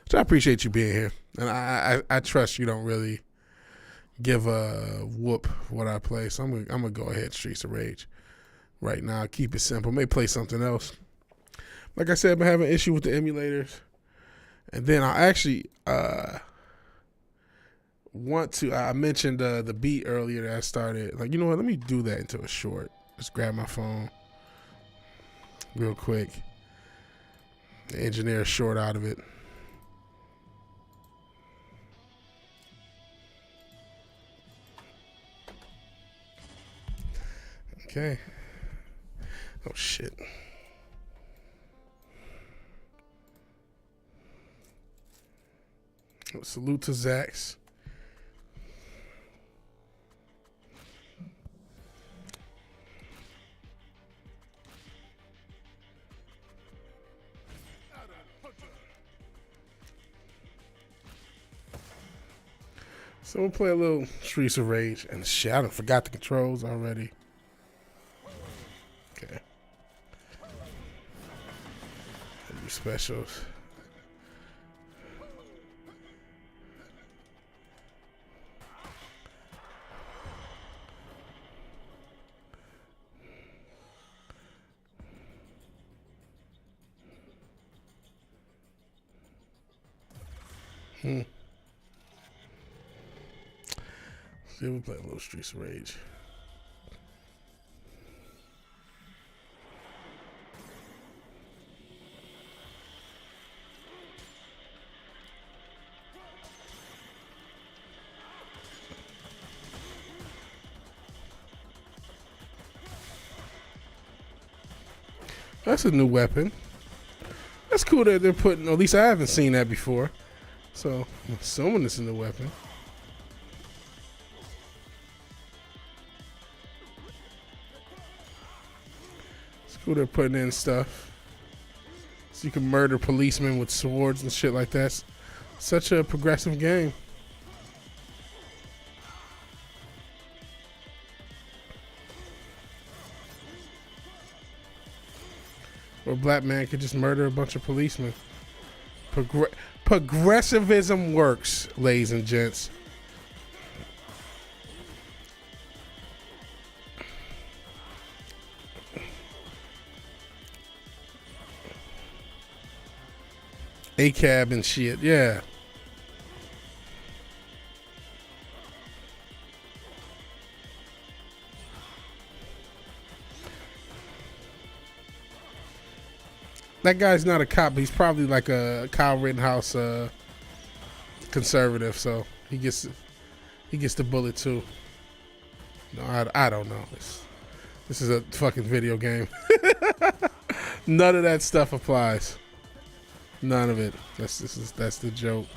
[SPEAKER 1] So I appreciate you being here. And I trust you don't really give a whoop what I play. So I'm gonna go ahead Streets of Rage right now. Keep it simple. May play something else. Like I said, I've been having an issue with the emulators. And then I actually I mentioned the beat earlier that I started. Like, you know what? Let me do that into a short. Just grab my phone real quick. Engineer a short out of it. Okay. Oh, shit. Salute to Zax. So we'll play a little Streets of Rage. And shit, I forgot the controls already. Okay. Specials. See if we play a little Streets of Rage. That's a new weapon. That's cool that they're putting, at least I haven't seen that before. So I'm assuming it's a new weapon. It's cool they're putting in stuff. So you can murder policemen with swords and shit like that. It's such a progressive game. Where a black man could just murder a bunch of policemen. Progressivism works, ladies and gents. A-cab and shit, yeah. That guy's not a cop. He's probably like a Kyle Rittenhouse conservative, so he gets the bullet too. No, I don't know. This is a fucking video game. None of that stuff applies. None of it. That's the joke.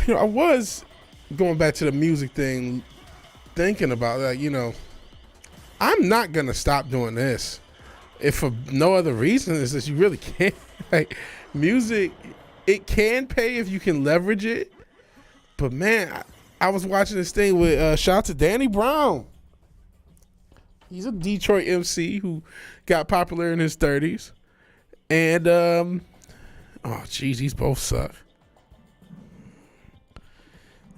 [SPEAKER 1] You know, I was going back to the music thing, thinking about that, you know, I'm not gonna stop doing this if for no other reason is that you really can't. Like, music, it can pay if you can leverage it, but man, I was watching this thing with shout out to Danny Brown. He's a Detroit MC who got popular in his 30s, and oh geez, these both suck.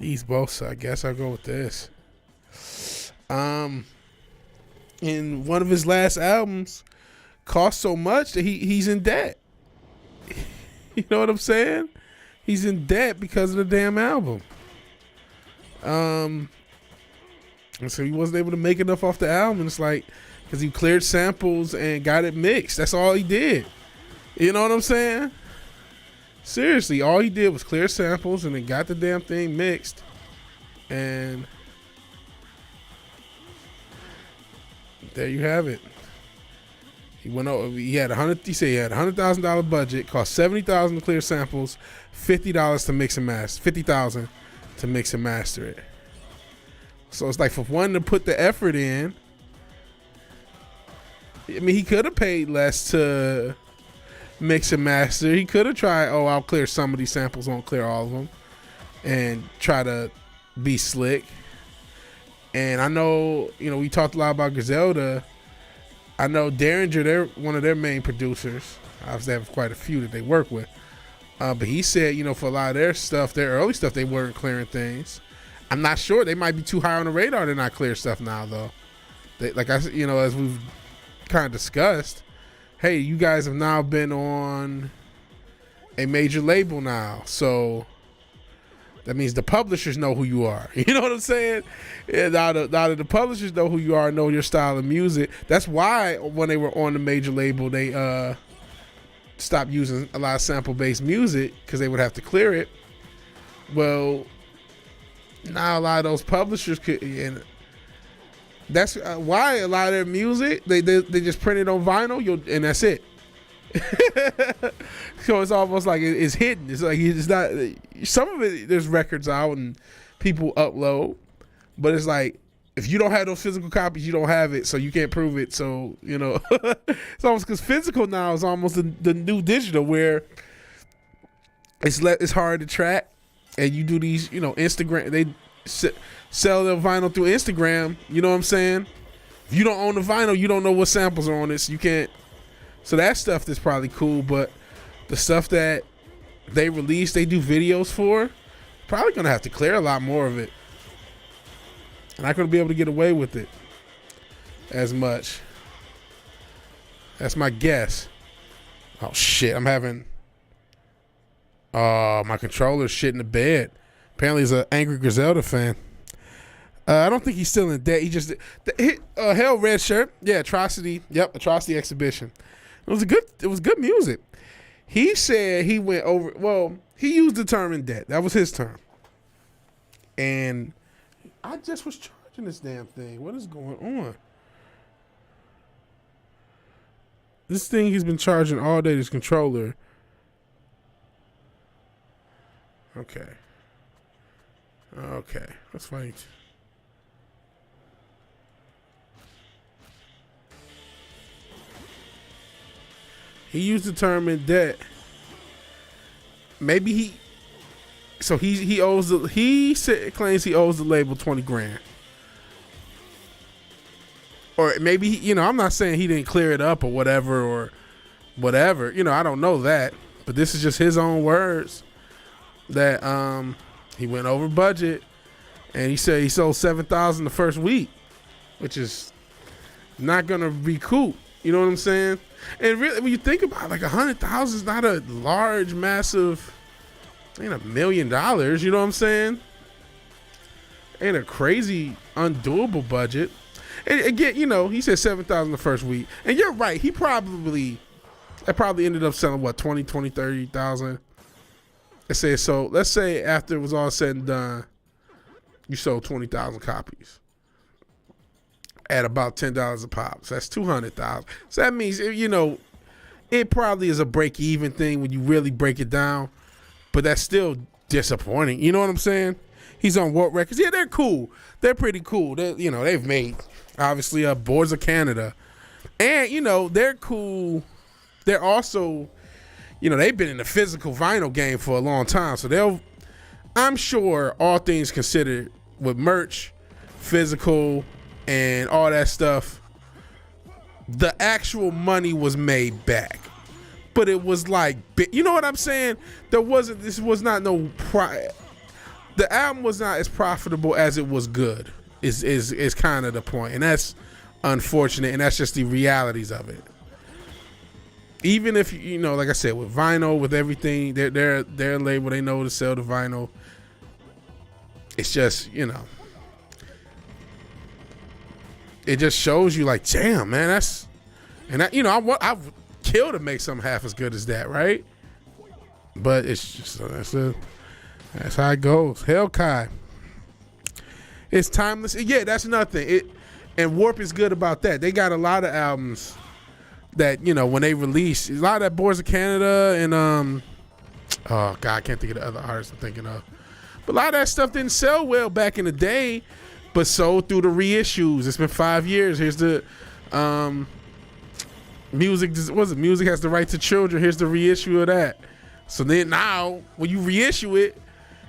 [SPEAKER 1] These both suck. I guess I'll go with this. In one of his last albums, cost so much that he's in debt. You know what I'm saying? He's in debt because of the damn album. And so he wasn't able to make enough off the album. It's like, because he cleared samples and got it mixed. That's all he did. You know what I'm saying? Seriously, all he did was clear samples and then got the damn thing mixed. And there you have it. He went over. He had He said he had $100,000 budget. Cost $70,000 to clear samples, $50 to mix and master. $50,000 to mix and master it. So it's like, for one to put the effort in. I mean, he could have paid less to mix and master. He could have tried, I'll clear some of these samples, won't clear all of them, and try to be slick. And I know, you know, we talked a lot about Griselda. I know Derringer, they're one of their main producers. Obviously, they have quite a few that they work with. But he said, you know, for a lot of their stuff, their early stuff, they weren't clearing things. I'm not sure. They might be too high on the radar to not clear stuff now, though. Like I, you know, as we've kind of discussed, hey, you guys have now been on a major label now, so that means the publishers know who you are. You know what I'm saying? And now that the publishers know who you are, know your style of music. That's why when they were on the major label, they stopped using a lot of sample-based music, because they would have to clear it. Well, now a lot of those publishers could, and that's why a lot of their music they just print it on vinyl, and that's it. So it's almost like it's hidden. It's like it's not. Some of it, there's records out and people upload, but it's like, if you don't have those physical copies, you don't have it, so you can't prove it. So, you know, it's almost, because physical now is almost the new digital, where it's hard to track, and you do these, you know, Instagram, they sell their vinyl through Instagram. You know what I'm saying? If you don't own the vinyl, you don't know what samples are on it, so you can't. So that stuff that's probably cool, but the stuff that they release, they do videos for, probably gonna have to clear a lot more of it. And I'm not gonna be able to get away with it. as much. That's my guess. Oh shit, I'm having my controller's shit in the bed. Apparently he's an angry Griselda fan. I don't think he's still in debt. He just Hell Red Shirt. Yeah, Atrocity. Yep, Atrocity Exhibition. It was good music. He said he went over, well, he used the term in debt. That was his term. And I just was charging this damn thing. What is going on? This thing he's been charging all day, this controller. Okay. That's funny. He used the term in debt. Maybe he claims he owes the label 20 grand. Or maybe I'm not saying he didn't clear it up or whatever. I don't know that, but this is just his own words that he went over budget, and he said he sold 7,000 the first week, which is not gonna recoup. You know what I'm saying? And really, when you think about it, like 100,000 is not a large, massive, ain't $1 million. You know what I'm saying? Ain't a crazy, undoable budget. And again, he said 7,000 the first week, and you're right. That probably ended up selling what 20, 30,000. Let's say after it was all said and done, you sold 20,000 copies at about $10 a pop. So that's 200,000. So that means, it probably is a break-even thing when you really break it down, but that's still disappointing. You know what I'm saying? He's on Warp Records. Yeah, they're cool. They're pretty cool. They've made, obviously, Boards of Canada. And, they're cool. They're also, they've been in the physical vinyl game for a long time. So I'm sure, all things considered, with merch, physical, and all that stuff, the actual money was made back. But it was like, you know what I'm saying? The album was not as profitable as it was good, is kind of the point. And that's unfortunate, and that's just the realities of it. Even if, like I said, with vinyl, with everything, their label, they know to sell the vinyl. It's just, it just shows you like, damn, man, I would kill to make something half as good as that, right? But it's just, that's how it goes. Hellkai. It's timeless. Yeah, that's nothing. And Warp is good about that. They got a lot of albums that, when they release, a lot of that Boards of Canada and oh God, I can't think of the other artists I'm thinking of. But a lot of that stuff didn't sell well back in the day, but sold through the reissues. It's been 5 years. Here's the music. Music Has the Right to Children. Here's the reissue of that. So then now, when you reissue it,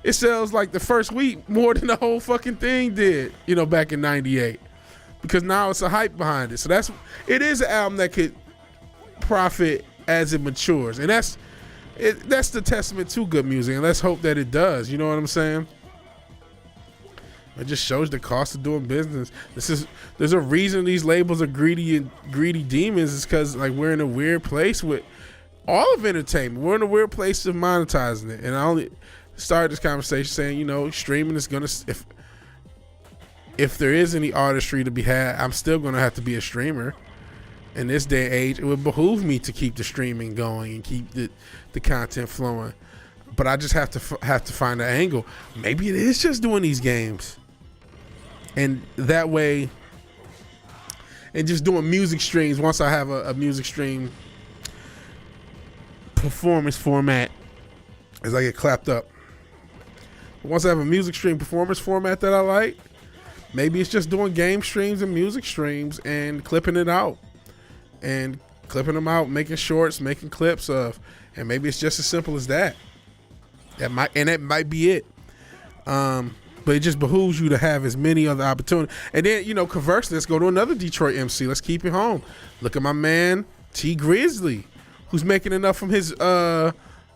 [SPEAKER 1] it sells like the first week more than the whole fucking thing did, back in '98, because now it's a hype behind it. So it is an album that could profit as it matures, and that's the testament to good music. And let's hope that it does. You know what I'm saying? It just shows the cost of doing business. There's a reason these labels are greedy demons. Is because like we're in a weird place with all of entertainment. We're in a weird place of monetizing it. And I only started this conversation saying, streaming is gonna, if there is any artistry to be had, I'm still gonna have to be a streamer. In this day and age, it would behoove me to keep the streaming going and keep the content flowing. But I just have to find an angle. Maybe it is just doing these games. And that way, and just doing music streams once I have a music stream performance format as I get clapped up. Once I have a music stream performance format that I like, maybe it's just doing game streams and music streams and clipping it out. And clipping them out, making shorts, making clips of, and maybe it's just as simple as that. That might be it. But it just behooves you to have as many other opportunities. And then, conversely, let's go to another Detroit MC. Let's keep it home. Look at my man, T Grizzly, who's making enough from his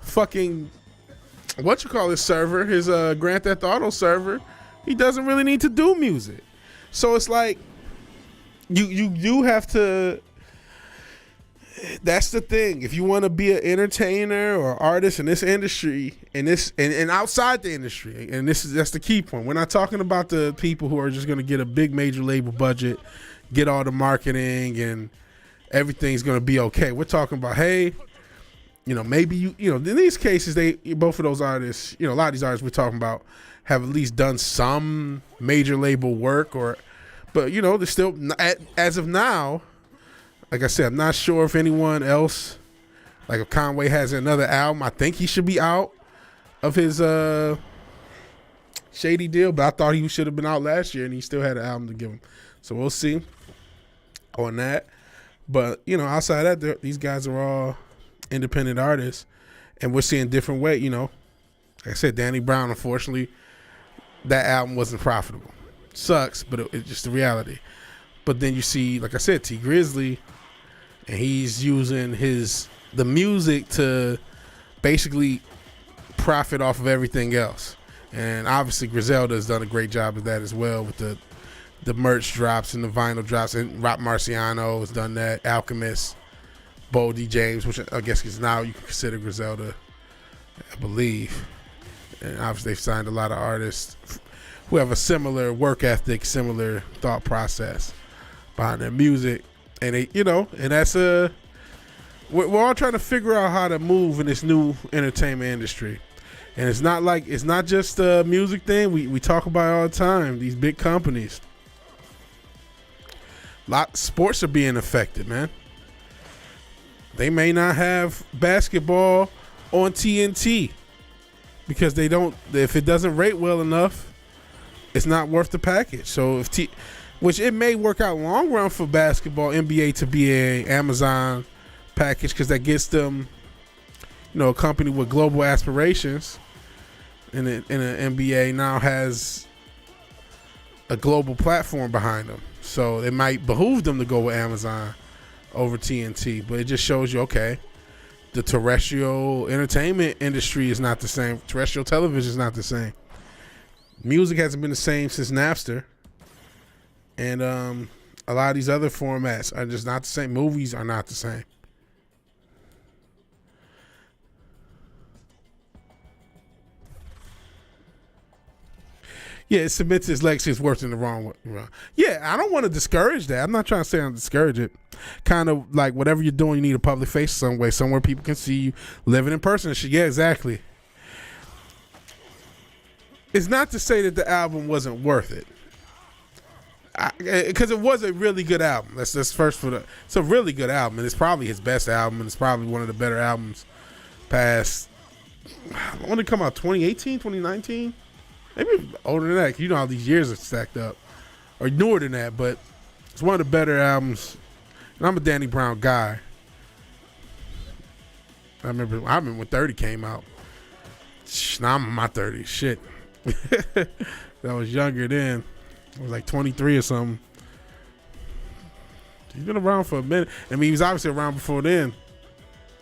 [SPEAKER 1] fucking, server, his Grand Theft Auto server. He doesn't really need to do music. So it's like, you do have to. That's the thing. If you want to be an entertainer or artist in this industry, and outside the industry, and that's the key point. We're not talking about the people who are just going to get a big major label budget, get all the marketing, and everything's going to be okay. We're talking about, hey, maybe in these cases, both of those artists, a lot of these artists we're talking about have at least done some major label work, but they're still, as of now. Like I said, I'm not sure if anyone else, like if Conway has another album, I think he should be out of his Shady deal, but I thought he should have been out last year and he still had an album to give him. So we'll see on that. But, outside of that, these guys are all independent artists and we're seeing different way, Like I said, Danny Brown, unfortunately, that album wasn't profitable. Sucks, but it's just the reality. But then you see, like I said, T Grizzly, and he's using the music to basically profit off of everything else. And obviously Griselda has done a great job of that as well with the merch drops and the vinyl drops. And Rock Marciano has done that. Alchemist, Bo D. James, which I guess is now you can consider Griselda, I believe. And obviously they've signed a lot of artists who have a similar work ethic, similar thought process behind their music. And and that's we're all trying to figure out how to move in this new entertainment industry. And it's not just a music thing. We talk about it all the time. These big companies. Sports are being affected, man. They may not have basketball on TNT because if it doesn't rate well enough, it's not worth the package. So which it may work out long run for basketball, NBA to be a Amazon package because that gets them, a company with global aspirations, and an NBA now has a global platform behind them. So it might behoove them to go with Amazon over TNT. But it just shows you, okay, the terrestrial entertainment industry is not the same. Terrestrial television is not the same. Music hasn't been the same since Napster. And a lot of these other formats are just not the same. Movies are not the same. Yeah, it submits its legacy is worse in the wrong way. Yeah, I don't want to discourage that. I'm not trying to say I'm discourage it. Kind of like whatever you're doing, you need a public face some way, somewhere people can see you living in person and shit. Yeah, exactly. It's not to say that the album wasn't worth it. Because it was a really good album. That's first it's a really good album, and it's probably his best album, and it's probably one of the better albums past. When did it come out? 2018, 2019? Maybe older than that. You know how these years are stacked up, or newer than that. But it's one of the better albums. And I'm a Danny Brown guy. I remember when 30 came out. Now I'm in my 30s. Shit. I was younger then. I was like 23 or something. He's been around for a minute. I mean, he was obviously around before then.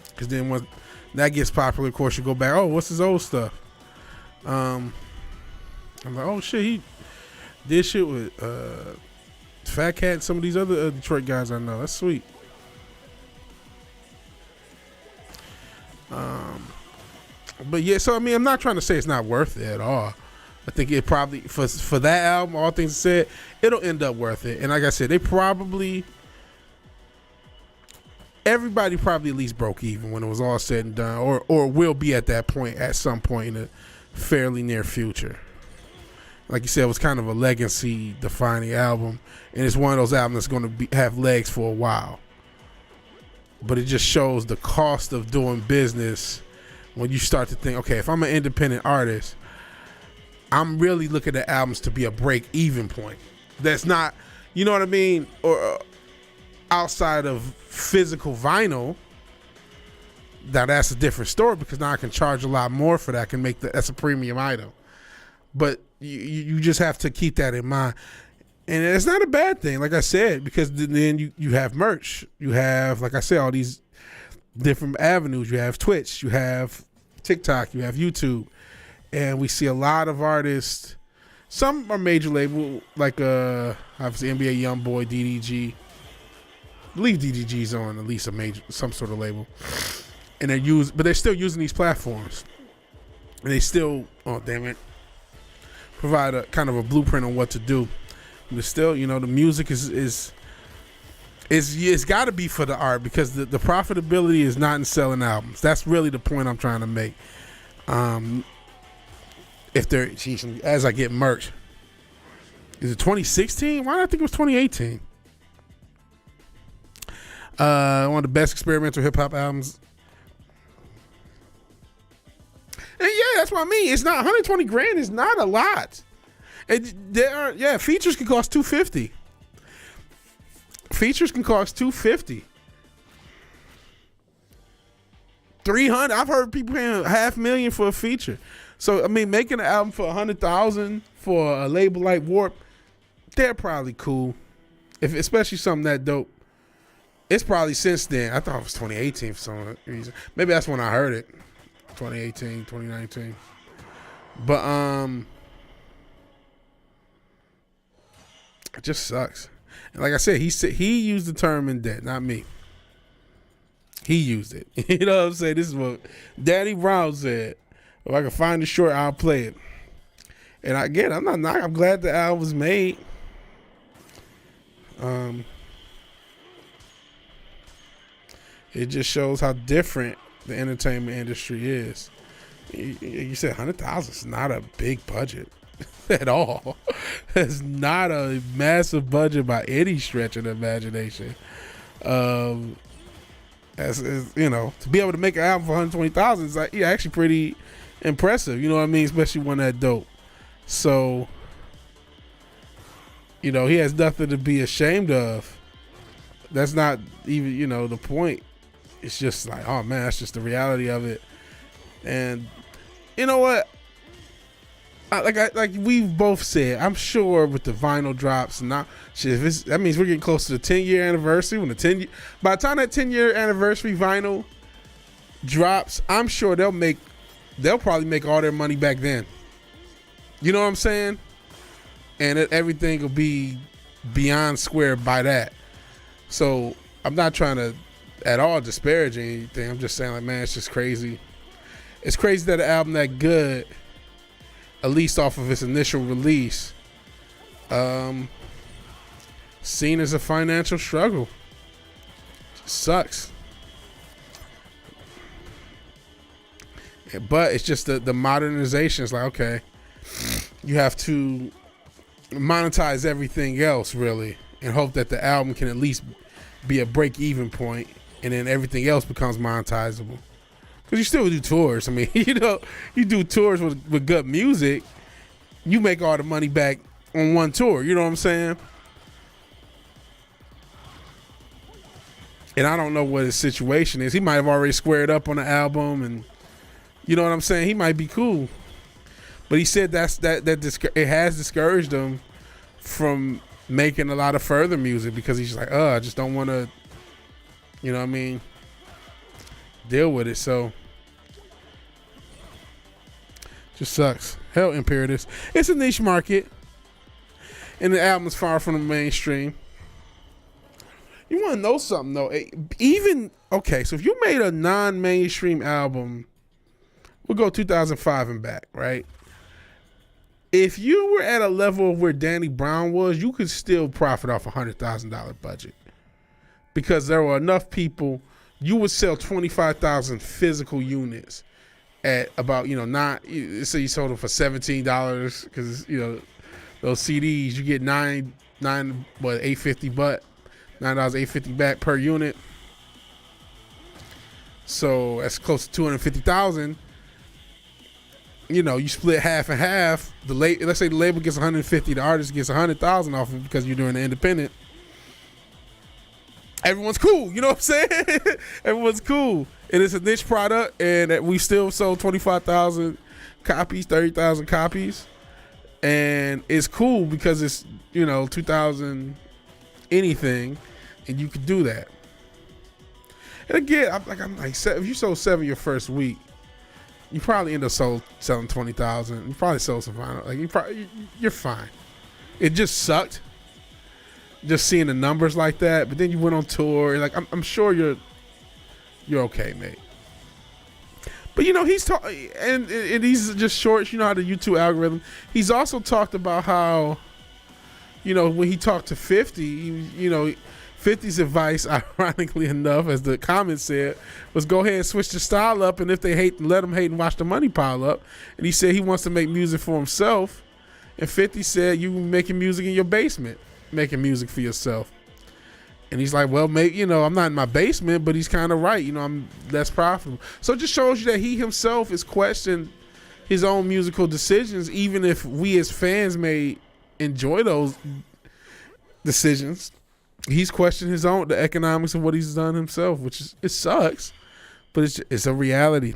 [SPEAKER 1] Because then when that gets popular, of course, you go back, oh, what's his old stuff? I'm like, oh, shit, he did shit with Fat Cat and some of these other Detroit guys I know. That's sweet. But, yeah, so, I mean, I'm not trying to say it's not worth it at all. I think it probably, for that album, all things said, it'll end up worth it. And like I said, everybody probably at least broke even when it was all said and done, or will be at that point at some point in the fairly near future. Like you said, it was kind of a legacy-defining album, and it's one of those albums that's going to have legs for a while. But it just shows the cost of doing business when you start to think, okay, if I'm an independent artist, I'm really looking at albums to be a break-even point. That's not, you know what I mean? Or outside of physical vinyl, now that's a different story because now I can charge a lot more for that. I can make that's a premium item. But you just have to keep that in mind. And it's not a bad thing, like I said, because then you have merch. You have, like I said, all these different avenues. You have Twitch. You have TikTok. You have YouTube. And we see a lot of artists Some are major label, like obviously NBA YoungBoy, DDG. I believe DDG's on at least some sort of label, and they're still using these platforms, and they still, oh damn it, provide a kind of a blueprint on what to do. But still, the music is it's got to be for the art, because the profitability is not in selling albums. That's really the point I'm trying to make. If they're, as I get merch, is it 2016? Why did I think it was 2018? One of the best experimental hip hop albums. And yeah, that's what I mean. It's not 120 grand. Is not a lot. Features can cost $250. Features can cost $250. $300. I've heard people paying $500,000 for a feature. So I mean, making an album for $100,000 for a label like Warp, they're probably cool. If especially something that dope. It's probably since then. I thought it was 2018 for some reason. Maybe that's when I heard it. 2018, 2019. But it just sucks. And like I said, he used the term in debt, not me. He used it. You know what I'm saying? This is what Danny Brown said. If I can find the short, I'll play it. And again, I'm not knocking. I'm glad the album was made. It just shows how different the entertainment industry is. You said 100,000 is not a big budget at all. It's not a massive budget by any stretch of the imagination. As to be able to make an album for 120,000 is actually pretty impressive. You know what I mean? Especially one that dope. So, he has nothing to be ashamed of. That's not even, the point. It's just like, oh man, that's just the reality of it. And you know what? Like we've both said, I'm sure with the vinyl drops now, that means we're getting close to the 10-year anniversary. By the time that 10-year anniversary vinyl drops, I'm sure they'll probably make all their money back then. You know what I'm saying? And everything will be beyond square by that. So I'm not trying to at all disparage anything. I'm just saying, like, man, it's just crazy. It's crazy that an album that good, at least off of its initial release, seen as a financial struggle. Sucks. But it's just the modernization. It's like, okay, you have to monetize everything else, really, and hope that the album can at least be a break-even point, and then everything else becomes monetizable. Because you still do tours. I mean, you do tours with good music, you make all the money back on one tour. You know what I'm saying? And I don't know what his situation is. He might have already squared up on the album, and you know what I'm saying? He might be cool. But he said it has discouraged him from making a lot of further music, because he's like, I just don't want to, you know what I mean, deal with it. So just sucks. Hell, Imperatives. It's a niche market, and the album's far from the mainstream. You want to know something, though? So if you made a non-mainstream album, we'll go 2005 and back, right? If you were at a level of where Danny Brown was, you could still profit off a $100,000 budget, because there were enough people. You would sell 25,000 physical units at about, so you sold them for $17, because those CDs you get $850 $9.850 back per unit. So that's close to 250,000. You split half and half. Let's say the label gets 150, the artist gets 100,000 off of it, because you're doing the independent. Everyone's cool, you know what I'm saying? Everyone's cool, and it's a niche product, and we still sold 25,000 copies, 30,000 copies, and it's cool because it's 2,000 anything, and you could do that. And again, I'm like, if you sold 7 your first week, You probably end up selling 20,000. You probably sold some vinyl. Like you're fine. It just sucked, just seeing the numbers like that. But then you went on tour. Like I'm sure you're okay, mate. But he's talking, and these are just shorts. You know how the YouTube algorithm. He's also talked about how, when he talked to 50, 50's advice, ironically enough, as the comment said, was go ahead and switch the style up, and if they hate, let them hate and watch the money pile up. And he said he wants to make music for himself, and 50 said you making music in your basement, making music for yourself. And he's like, well, maybe, I'm not in my basement, but he's kind of right. I'm less profitable. So it just shows you that he himself is questioning his own musical decisions, even if we as fans may enjoy those decisions. He's questioning the economics of what he's done himself, which it sucks, but it's a reality.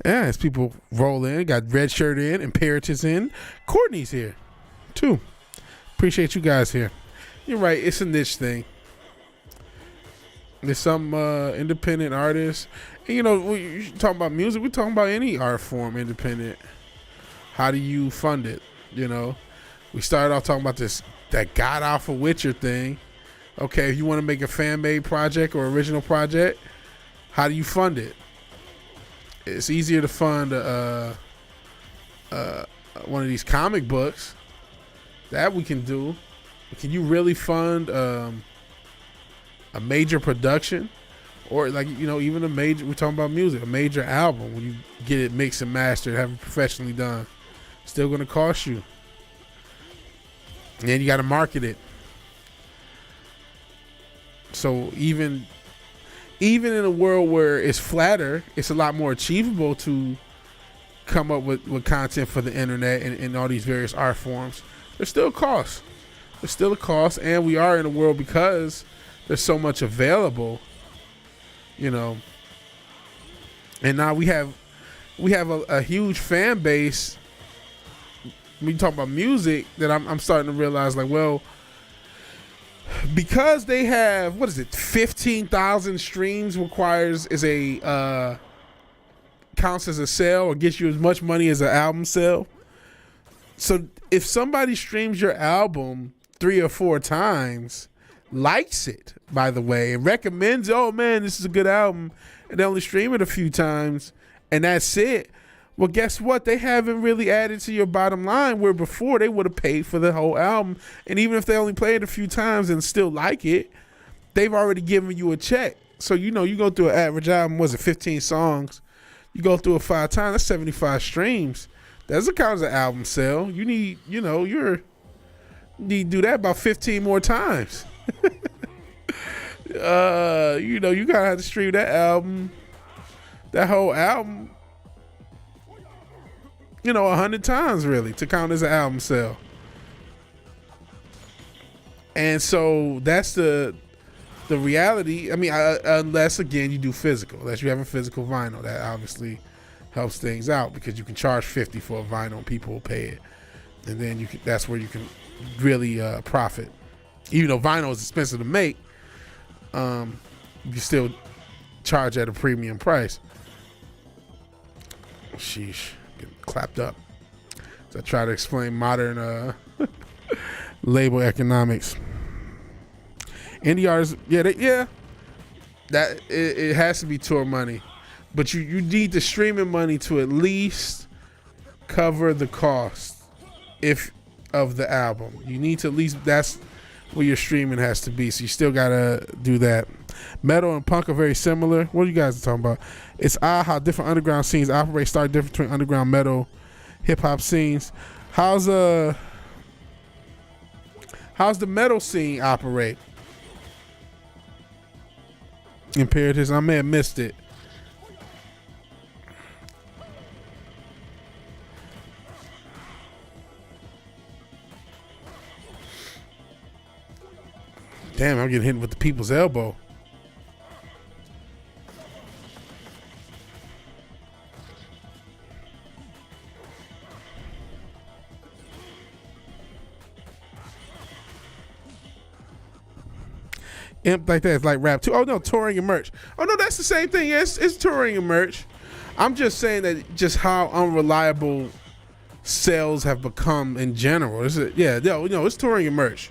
[SPEAKER 1] Yeah, as people roll in, got Red Shirt in, Imperatives in, Courtney's here too. Appreciate you guys here. You're right, it's a niche thing. There's some independent artists, and we talking about music, we're talking about any art form, independent. How do you fund it? We started off talking about that God Alpha Witcher thing. Okay, if you want to make a fan-made project or original project, how do you fund it? It's easier to fund one of these comic books. That we can do. But can you really fund a major production? Or even a major, we're talking about music, a major album, when you get it mixed and mastered, have it professionally done. Still going to cost you. And then you got to market it. So even in a world where it's flatter, it's a lot more achievable to come up with content for the internet and all these various art forms. There's still costs. There's still a cost, and we are in a world because there's so much available, And now we have a huge fan base. When you talk about music, that I'm starting to realize, because they have 15,000 streams counts as a sale or gets you as much money as an album sale. So if somebody streams your album 3 or 4 times, likes it, by the way, and recommends, oh man, this is a good album, and they only stream it a few times, and that's it. Well, guess what? They haven't really added to your bottom line, where before they would have paid for the whole album. And even if they only play it a few times and still like it, they've already given you a check. So, you go through an average album, 15 songs? You go through it 5 times, that's 75 streams. That doesn't count as an album sale. You need, you need to do that about 15 more times. You gotta have to stream that album, that whole album, 100 times really to count as an album sale. And so that's the reality. I mean, unless again you do physical, unless you have a physical vinyl, that obviously helps things out because you can charge $50 for a vinyl and people will pay it, and then that's where you can really profit. Even though vinyl is expensive to make, you can still charge at a premium price. Sheesh. Clapped up. So I try to explain modern label economics. Indie artists, that it has to be tour money, but you need the streaming money to at least cover the cost of the album. You need to at least, that's where your streaming has to be. So you still gotta do that. Metal and punk are very similar. What are you guys talking about? It's odd how different underground scenes operate. Stark difference between underground metal, hip hop scenes. How's the metal scene operate? Imperatives. I may have missed it. Damn, I'm getting hit with the people's elbow. Imp like that is like rap too. Oh no, touring and merch. Oh no, that's the same thing. It's touring and merch. I'm just saying that just how unreliable sales have become in general. It's touring and merch.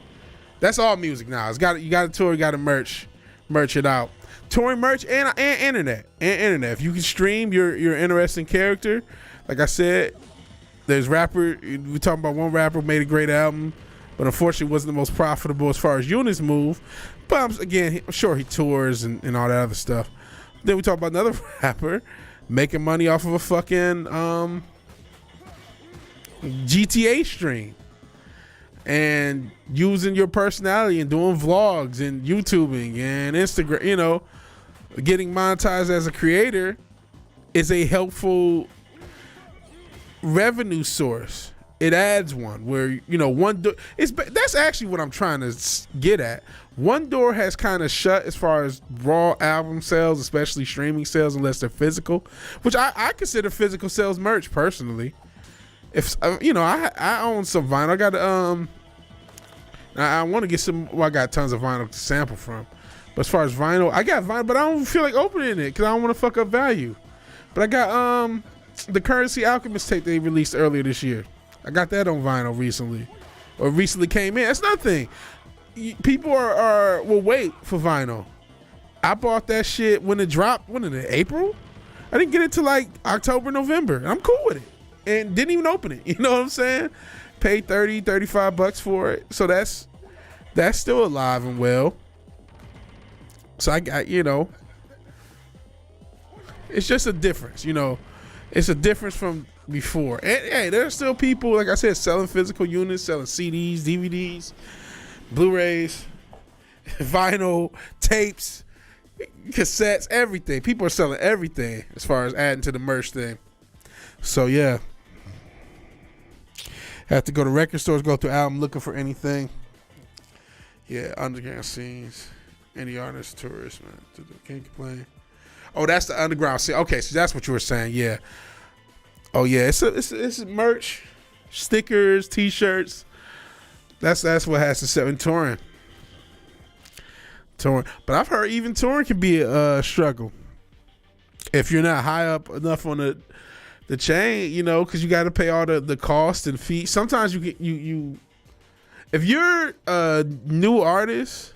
[SPEAKER 1] That's all music now. You got to tour, you got to merch it out. Touring, merch, and internet. If you can stream, you're an interesting character. Like I said, there's rapper. We talking about one rapper made a great album, but unfortunately wasn't the most profitable as far as units move. But again, I'm sure he tours and all that other stuff. Then we talk about another rapper making money off of a fucking GTA stream and using your personality and doing vlogs and YouTubing and Instagram, getting monetized as a creator is a helpful revenue source. It adds one where, one door. That's actually what I'm trying to get at. One door has kind of shut as far as raw album sales, especially streaming sales, unless they're physical, which I consider physical sales merch personally. If I own some vinyl. I got I want to get some. Well, I got tons of vinyl to sample from. But as far as vinyl, I got vinyl, but I don't feel like opening it because I don't want to fuck up value. But I got the Currency Alchemist tape they released earlier this year. I got that on vinyl recently came in. That's nothing. People will wait for vinyl. I bought that shit when it dropped. When in April? I didn't get it till like October, November. I'm cool with it, and didn't even open it. You know what I'm saying? Paid $30-$35 for it, so that's still alive and well. So I got, it's just a difference. It's a difference from before. And hey, there's still people, like I said, selling physical units, selling CDs, DVDs, Blu-rays, vinyl, tapes, cassettes, everything. People are selling everything as far as adding to the merch thing. So yeah, have to go to record stores, go through album looking for anything. Yeah, underground scenes, any artist, tourist, man, can't complain. Oh, that's the underground scene. Okay, so that's what you were saying. Yeah. Oh yeah, it's merch, stickers, T-shirts. That's what has to sell in touring. But I've heard even touring can be a struggle if you're not high up enough on the chain, because you got to pay all the cost and fees. Sometimes you if you're a new artist,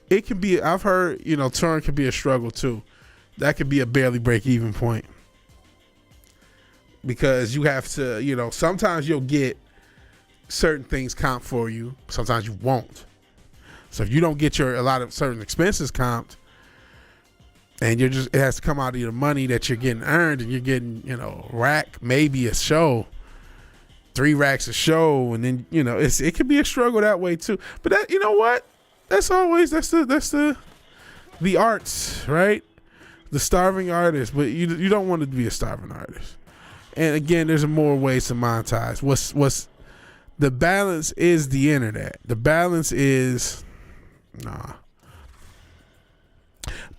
[SPEAKER 1] it can be. I've heard touring can be a struggle too. That could be a barely break even point. Because you have to, sometimes you'll get certain things comped for you. Sometimes you won't. So if you don't get a lot of certain expenses comped, and it has to come out of your money that you're getting earned, and you're getting, rack, maybe a show, 3 racks a show, and then, it could be a struggle that way too. But that, you know what? That's the arts, right? The starving artist, but you don't want to be a starving artist. And again, there's more ways to monetize. What's the balance is the internet. The balance is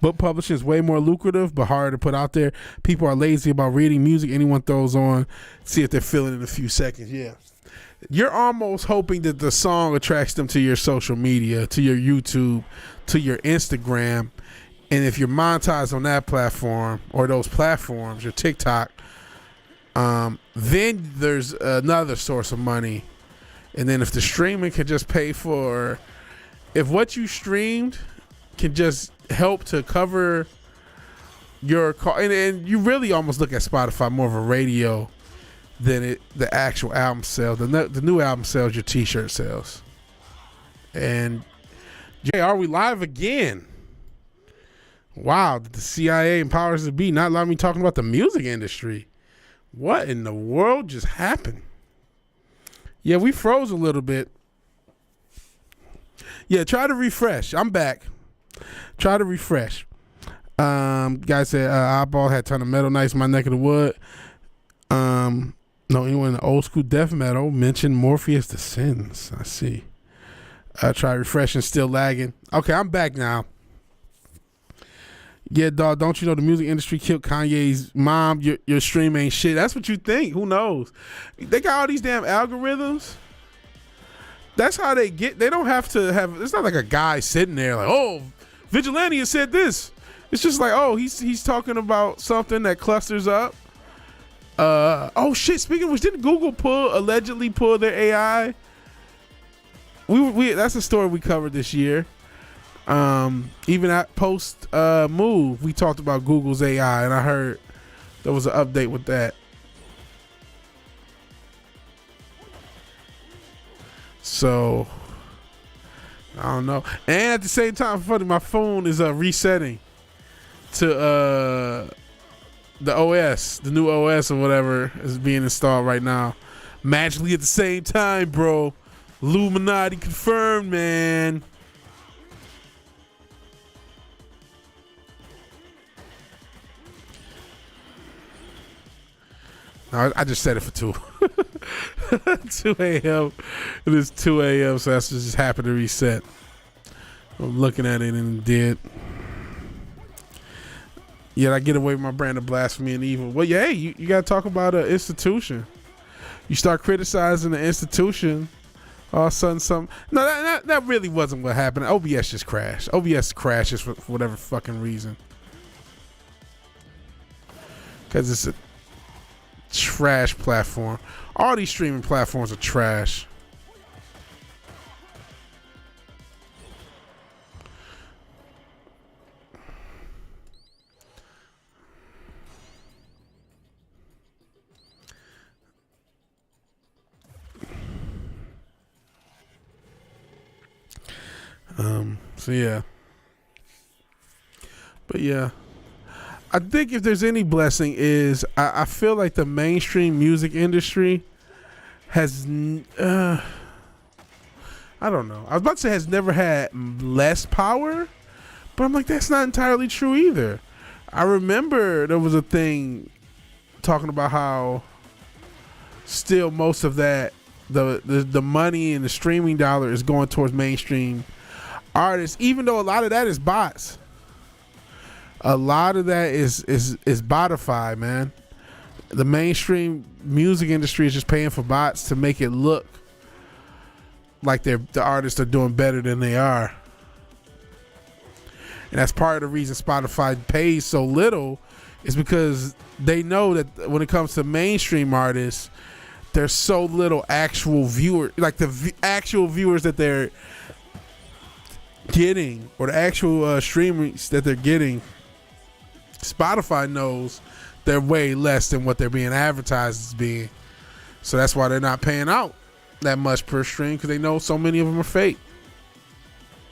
[SPEAKER 1] book publishing is way more lucrative, but harder to put out there. People are lazy about reading music. Anyone throws on, see if they're feeling it in a few seconds. Yeah. You're almost hoping that the song attracts them to your social media, to your YouTube, to your Instagram. And if you're monetized on that platform or those platforms, your TikTok, then there's another source of money. And then if the streaming can just pay for, if what you streamed can just help to cover your car, and you really almost look at Spotify more of a radio than the actual album sales. The new album sales, your T-shirt sales. And Jay, are we live again? Wow, the CIA and powers that be not allowing me talking about the music industry. What in the world just happened? Yeah, we froze a little bit. Yeah, try to refresh. I'm back. Try to refresh. Guy said Eyeball had a ton of metal nights in my neck of the wood. No, anyone in the old school death metal mentioned Morpheus the Sins. I see. Try refreshing, still lagging. Okay, I'm back now. Yeah, dog, don't you know the music industry killed Kanye's mom? Your stream ain't shit. That's what you think. Who knows? They got all these damn algorithms. That's how they get. They don't have to have. It's not like a guy sitting there like, oh, Vigilante has said this. It's just like, oh, he's talking about something that clusters up. Oh shit! Speaking of which, didn't Google allegedly pull their AI? We that's a story we covered this year. Even at post move, we talked about Google's AI, and I heard there was an update with that. So I don't know. And at the same time, funny, my phone is resetting to the OS, the new OS or whatever is being installed right now. Magically at the same time, bro. Illuminati confirmed, man. No, I just set it for 2. 2 a.m. It is 2 a.m. So that's just happened to reset. I'm looking at it and it did. Yet I get away with my brand of blasphemy and evil. Well, yeah, hey, you got to talk about an institution. You start criticizing the institution, all of a sudden some... No, that really wasn't what happened. OBS just crashed. OBS crashes for whatever fucking reason. Because it's a trash platform. All these streaming platforms are trash. So yeah. But yeah. I think if there's any blessing is I feel like the mainstream music industry has I don't know. I was about to say has never had less power, but I'm like, that's not entirely true either. I remember there was a thing talking about how still most of that the money and the streaming dollar is going towards mainstream artists, even though a lot of that is bots. A lot of that is botified, man. The mainstream music industry is just paying for bots to make it look like the artists are doing better than they are. And that's part of the reason Spotify pays so little is because they know that when it comes to mainstream artists, there's so little actual viewer, like the actual viewers that they're getting or the actual streamers that they're getting. Spotify knows they're way less than what they're being advertised as being. So that's why they're not paying out that much per stream, because they know so many of them are fake.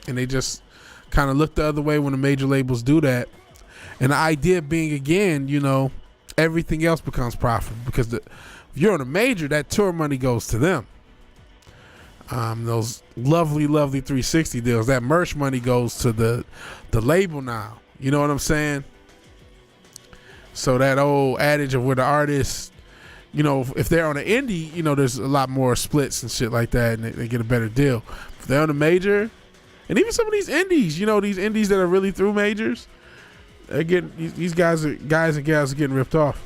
[SPEAKER 1] And they just kind of look the other way when the major labels do that. And the idea being, again, you know, everything else becomes profitable, because if you're on a major, that tour money goes to them. Those lovely 360 deals, that merch money goes to the label now. You know what I'm saying? So that old adage of where the artists, you know, if they're on an indie, you know, there's a lot more splits and shit like that, and they get a better deal. If they're on a major, and even some of these indies, you know, these indies that are really through majors, they're getting, these guys and gals are getting ripped off,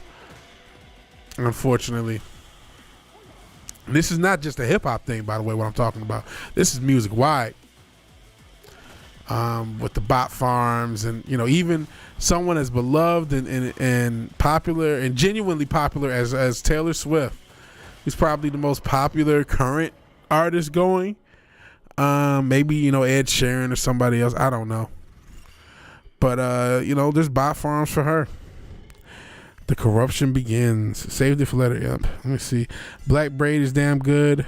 [SPEAKER 1] unfortunately. And this is not just a hip hop thing, by the way, what I'm talking about. This is music wide. With the bot farms, and you know, even someone as beloved and popular and genuinely popular as Taylor Swift, who's probably the most popular current artist going. Maybe, you know, Ed Sheeran or somebody else, I don't know. But you know, there's bot farms for her. The corruption begins. Save the for letter. Yep. Let me see. Black Braid is damn good.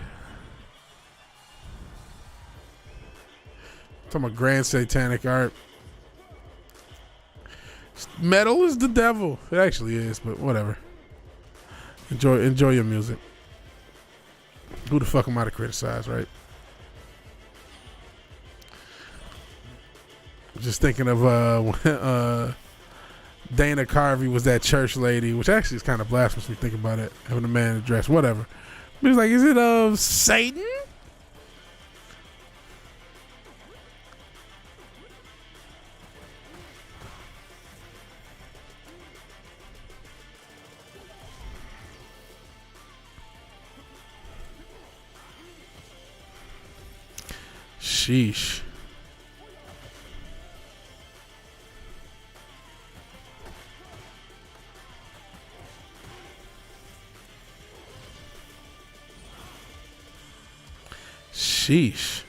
[SPEAKER 1] Talking about grand satanic art. Metal is the devil. It actually is, but whatever. Enjoy your music. Who the fuck am I to criticize, right? Just thinking of when Dana Carvey was that church lady, which actually is kind of blasphemous when you think about it, having a man in a dress, whatever. But he's like, is it Satan? Sheesh. Sheesh.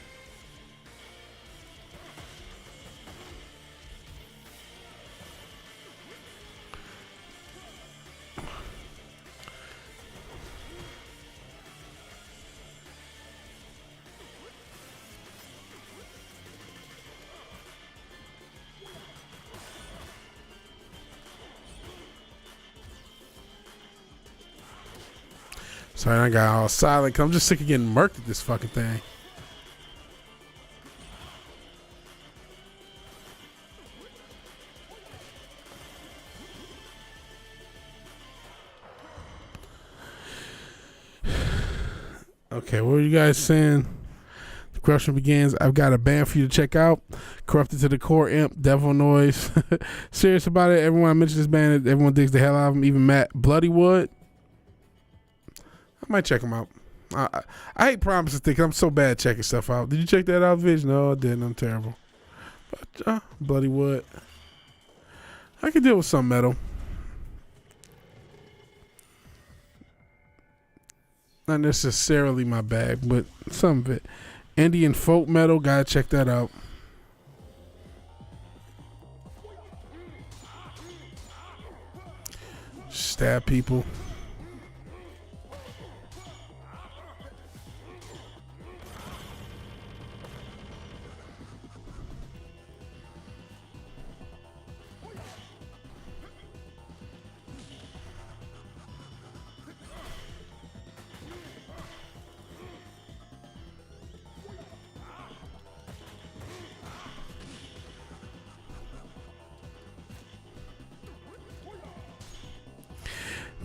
[SPEAKER 1] Sorry, I got all silent because I'm just sick of getting murked at this fucking thing. Okay, what are you guys saying? The corruption begins. I've got a band for you to check out. Corrupted to the core, Imp, Devil Noise. Serious about it. Everyone I mentioned this band, everyone digs the hell out of them. Even Matt Bloodywood. I might check them out. I hate promises because I'm so bad at checking stuff out. Did you check that out, Viz? No, I didn't. I'm terrible. But Bloodywood. I can deal with some metal. Not necessarily my bag, but some of it. Indian folk metal, gotta check that out. Stab people.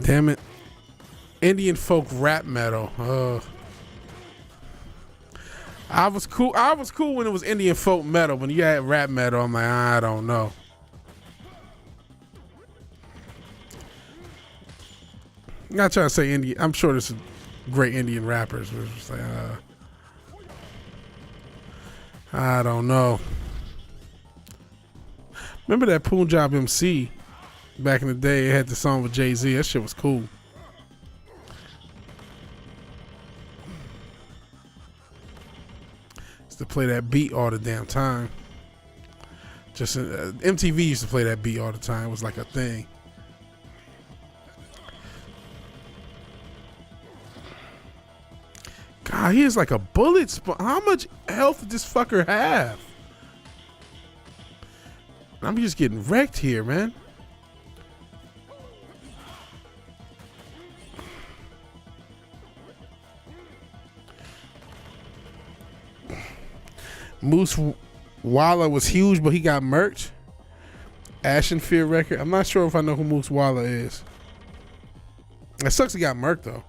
[SPEAKER 1] Damn it. Indian folk rap metal. I was cool when it was Indian folk metal. When you had rap metal, I'm like, I don't know. I'm not trying to say Indian. I'm sure there's some great Indian rappers. But it's like, I don't know. Remember that Punjab MC? Back in the day, it had the song with Jay-Z. That shit was cool. Used to play that beat all the damn time. Just MTV used to play that beat all the time. It was like a thing. God, he is like a bullet. How much health did this fucker have? I'm just getting wrecked here, man. Moose Walla was huge, but he got murked. Ashen Fear record. I'm not sure if I know who Moose Walla is. It sucks he got murked, though.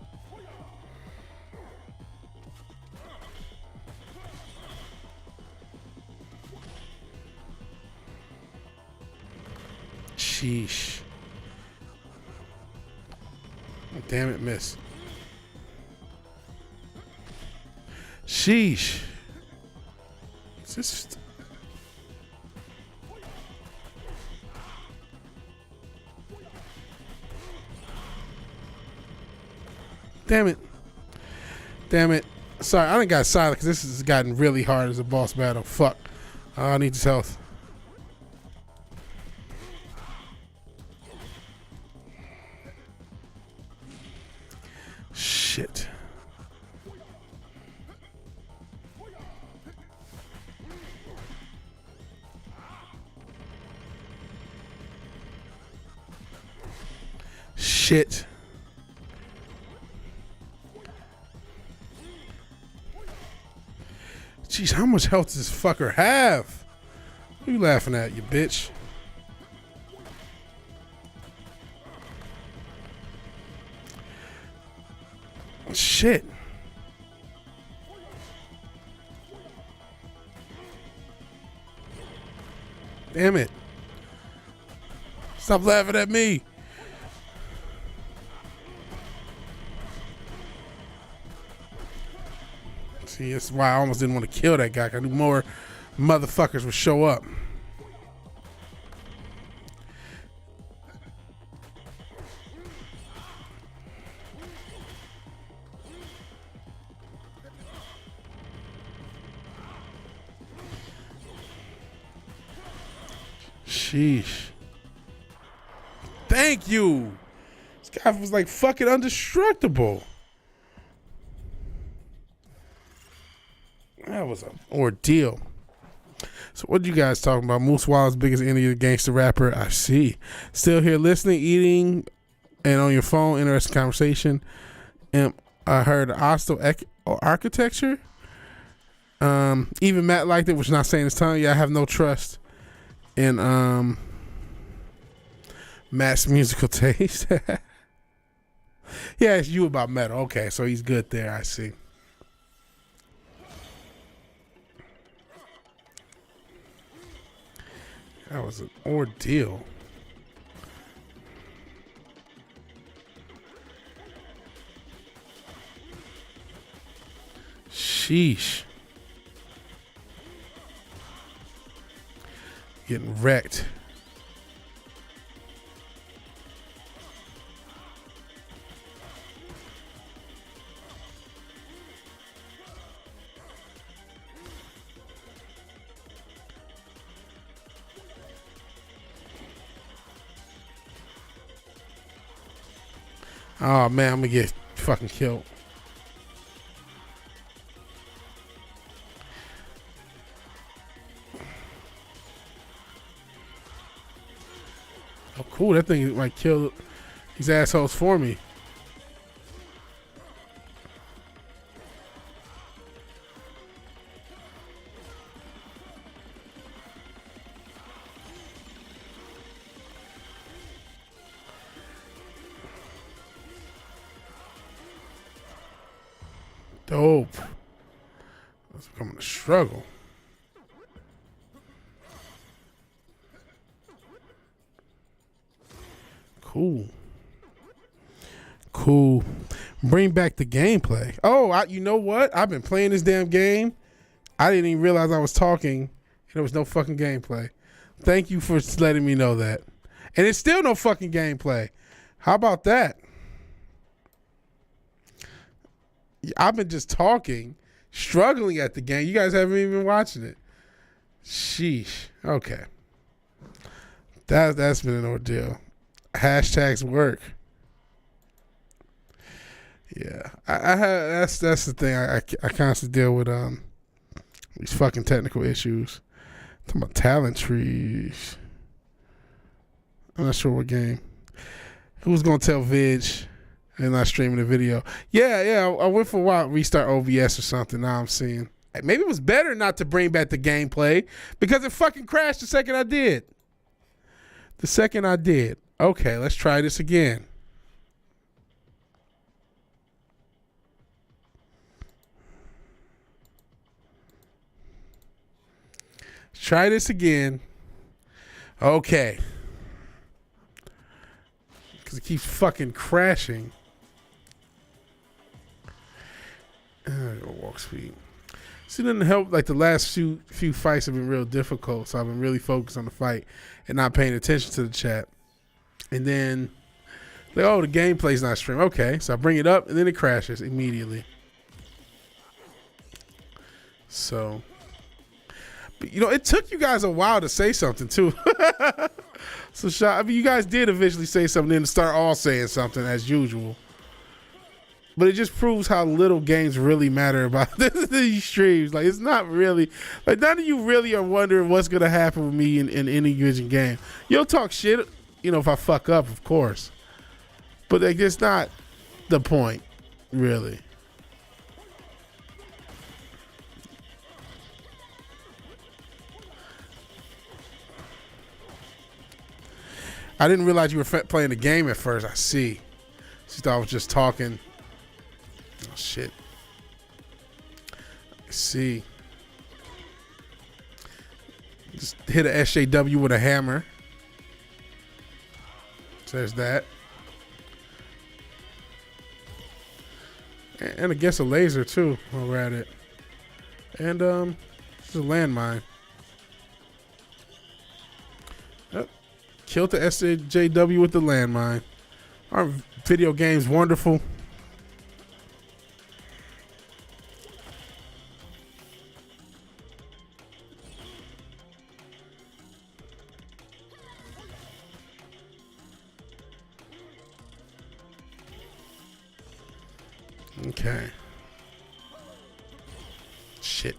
[SPEAKER 1] Sheesh. Damn it, miss. Sheesh. Just damn it. Damn it. Sorry, I done got silent because this has gotten really hard as a boss battle. Fuck. I need his health. Shit. Shit. Jeez, how much health does this fucker have? What are you laughing at, you bitch? Shit. Damn it. Stop laughing at me. See, that's why I almost didn't want to kill that guy. I knew more motherfuckers would show up. Sheesh. Thank you. This guy was like fucking indestructible. That was an ordeal. So what you guys talking about? Moose Wild's biggest enemy, the gangster rapper. I see. Still here listening, eating, and on your phone. Interesting conversation. And I heard hostile architecture. Even Matt liked it, which is not saying his tongue. Yeah, I have no trust in Matt's musical taste. Yeah, it's you about metal. Okay, so he's good there. I see. That was an ordeal. Sheesh. Getting wrecked. Oh man, I'm gonna get fucking killed. Oh cool, that thing might kill these assholes for me. Dope. That's becoming a struggle. Cool. Cool. Bring back the gameplay. Oh, you know what? I've been playing this damn game. I didn't even realize I was talking and there was no fucking gameplay. Thank you for letting me know that. And it's still no fucking gameplay. How about that? I've been just talking, struggling at the game. You guys haven't even been watching it. Sheesh. Okay. That's been an ordeal. Hashtags work. Yeah. I have that's the thing. I constantly deal with these fucking technical issues. I'm talking about talent trees. I'm not sure what game. Who's gonna tell Vig and not streaming the video? Yeah. I went for a while, restart OBS or something. Now I'm seeing maybe it was better not to bring back the gameplay because it fucking crashed the second I did. Okay, let's try this again. Let's try this again. Okay. Because it keeps fucking crashing. Walk speed. See, it didn't help. Like the last few fights have been real difficult, so I've been really focused on the fight and not paying attention to the chat. And then, like, oh, the gameplay's not streamed. Okay, so I bring it up and then it crashes immediately. So, but, you know, it took you guys a while to say something too. So, I mean, you guys did eventually say something, then start all saying something as usual. But it just proves how little games really matter about these streams. Like, it's not really, like, none of you really are wondering what's going to happen with me in any given game. You'll talk shit, you know, if I fuck up, of course. But, like, it's not the point, really. I didn't realize you were playing the game at first. I see. She thought I was just talking. Oh, shit. I see. Just hit a SJW with a hammer. So there's that. And I guess a laser too while we're at it. And it's a landmine. Yep. Killed the SJW with the landmine. Aren't video games wonderful? Okay. Shit.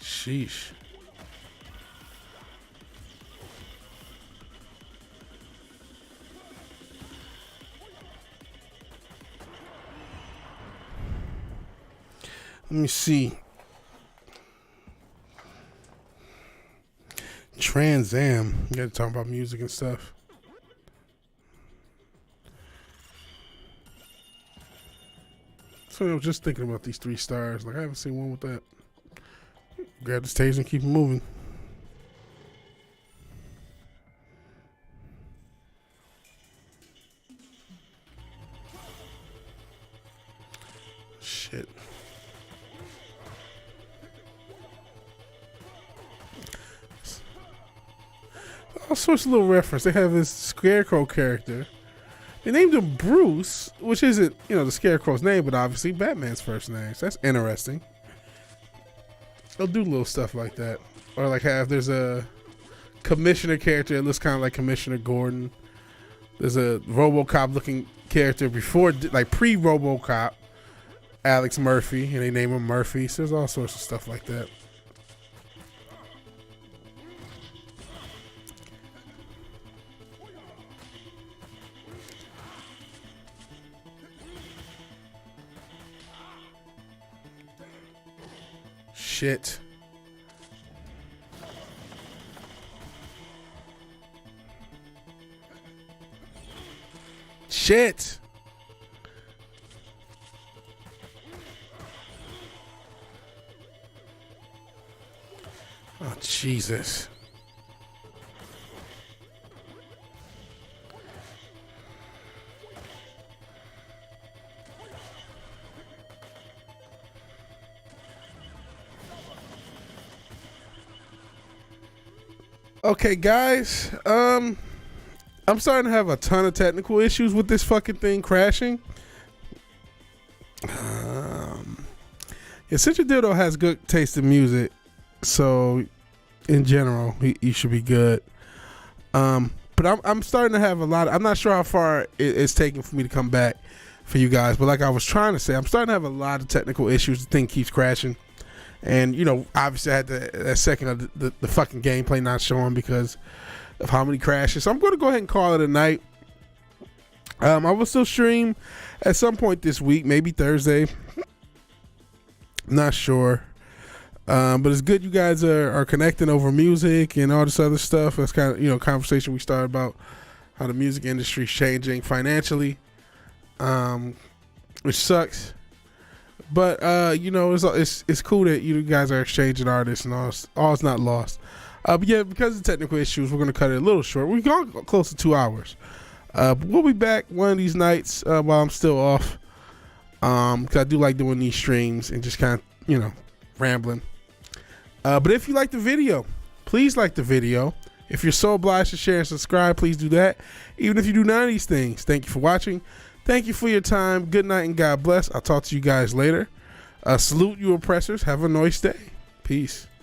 [SPEAKER 1] Sheesh. Let me see. Trans Am. You gotta talk about music and stuff. So I was just thinking about these 3 stars. Like, I haven't seen one with that. Grab the stage and keep it moving. Shit. All sorts of little reference. They have this Scarecrow character. They named him Bruce, which isn't, the Scarecrow's name, but obviously Batman's first name. So that's interesting. They'll do little stuff like that. Or like there's a Commissioner character that looks kind of like Commissioner Gordon. There's a RoboCop looking character before, like pre-RoboCop, Alex Murphy, and they name him Murphy. So there's all sorts of stuff like that. Shit. Shit. Oh, Jesus. Okay, guys. I'm starting to have a ton of technical issues with this fucking thing crashing. Essential Dildo has good taste in music, so in general, he should be good. But I'm starting to have a lot. I'm not sure how far it's taking for me to come back for you guys, but like I was trying to say, I'm starting to have a lot of technical issues. The thing keeps crashing. And, obviously I had that second of the fucking gameplay not showing because of how many crashes. So I'm going to go ahead and call it a night. I will still stream at some point this week, maybe Thursday. Not sure. But it's good you guys are connecting over music and all this other stuff. That's kind of, conversation we started about how the music industry is changing financially, which sucks. But it's cool that you guys are exchanging artists and all's not lost. But yeah, because of technical issues, we're gonna cut it a little short. We've gone close to 2 hours. But we'll be back one of these nights while I'm still off. Because I do like doing these streams and just kind of rambling. But if you like the video, please like the video. If you're so obliged to share and subscribe, please do that. Even if you do none of these things, thank you for watching. Thank you for your time. Good night and God bless. I'll talk to you guys later. Salute you oppressors. Have a nice day. Peace.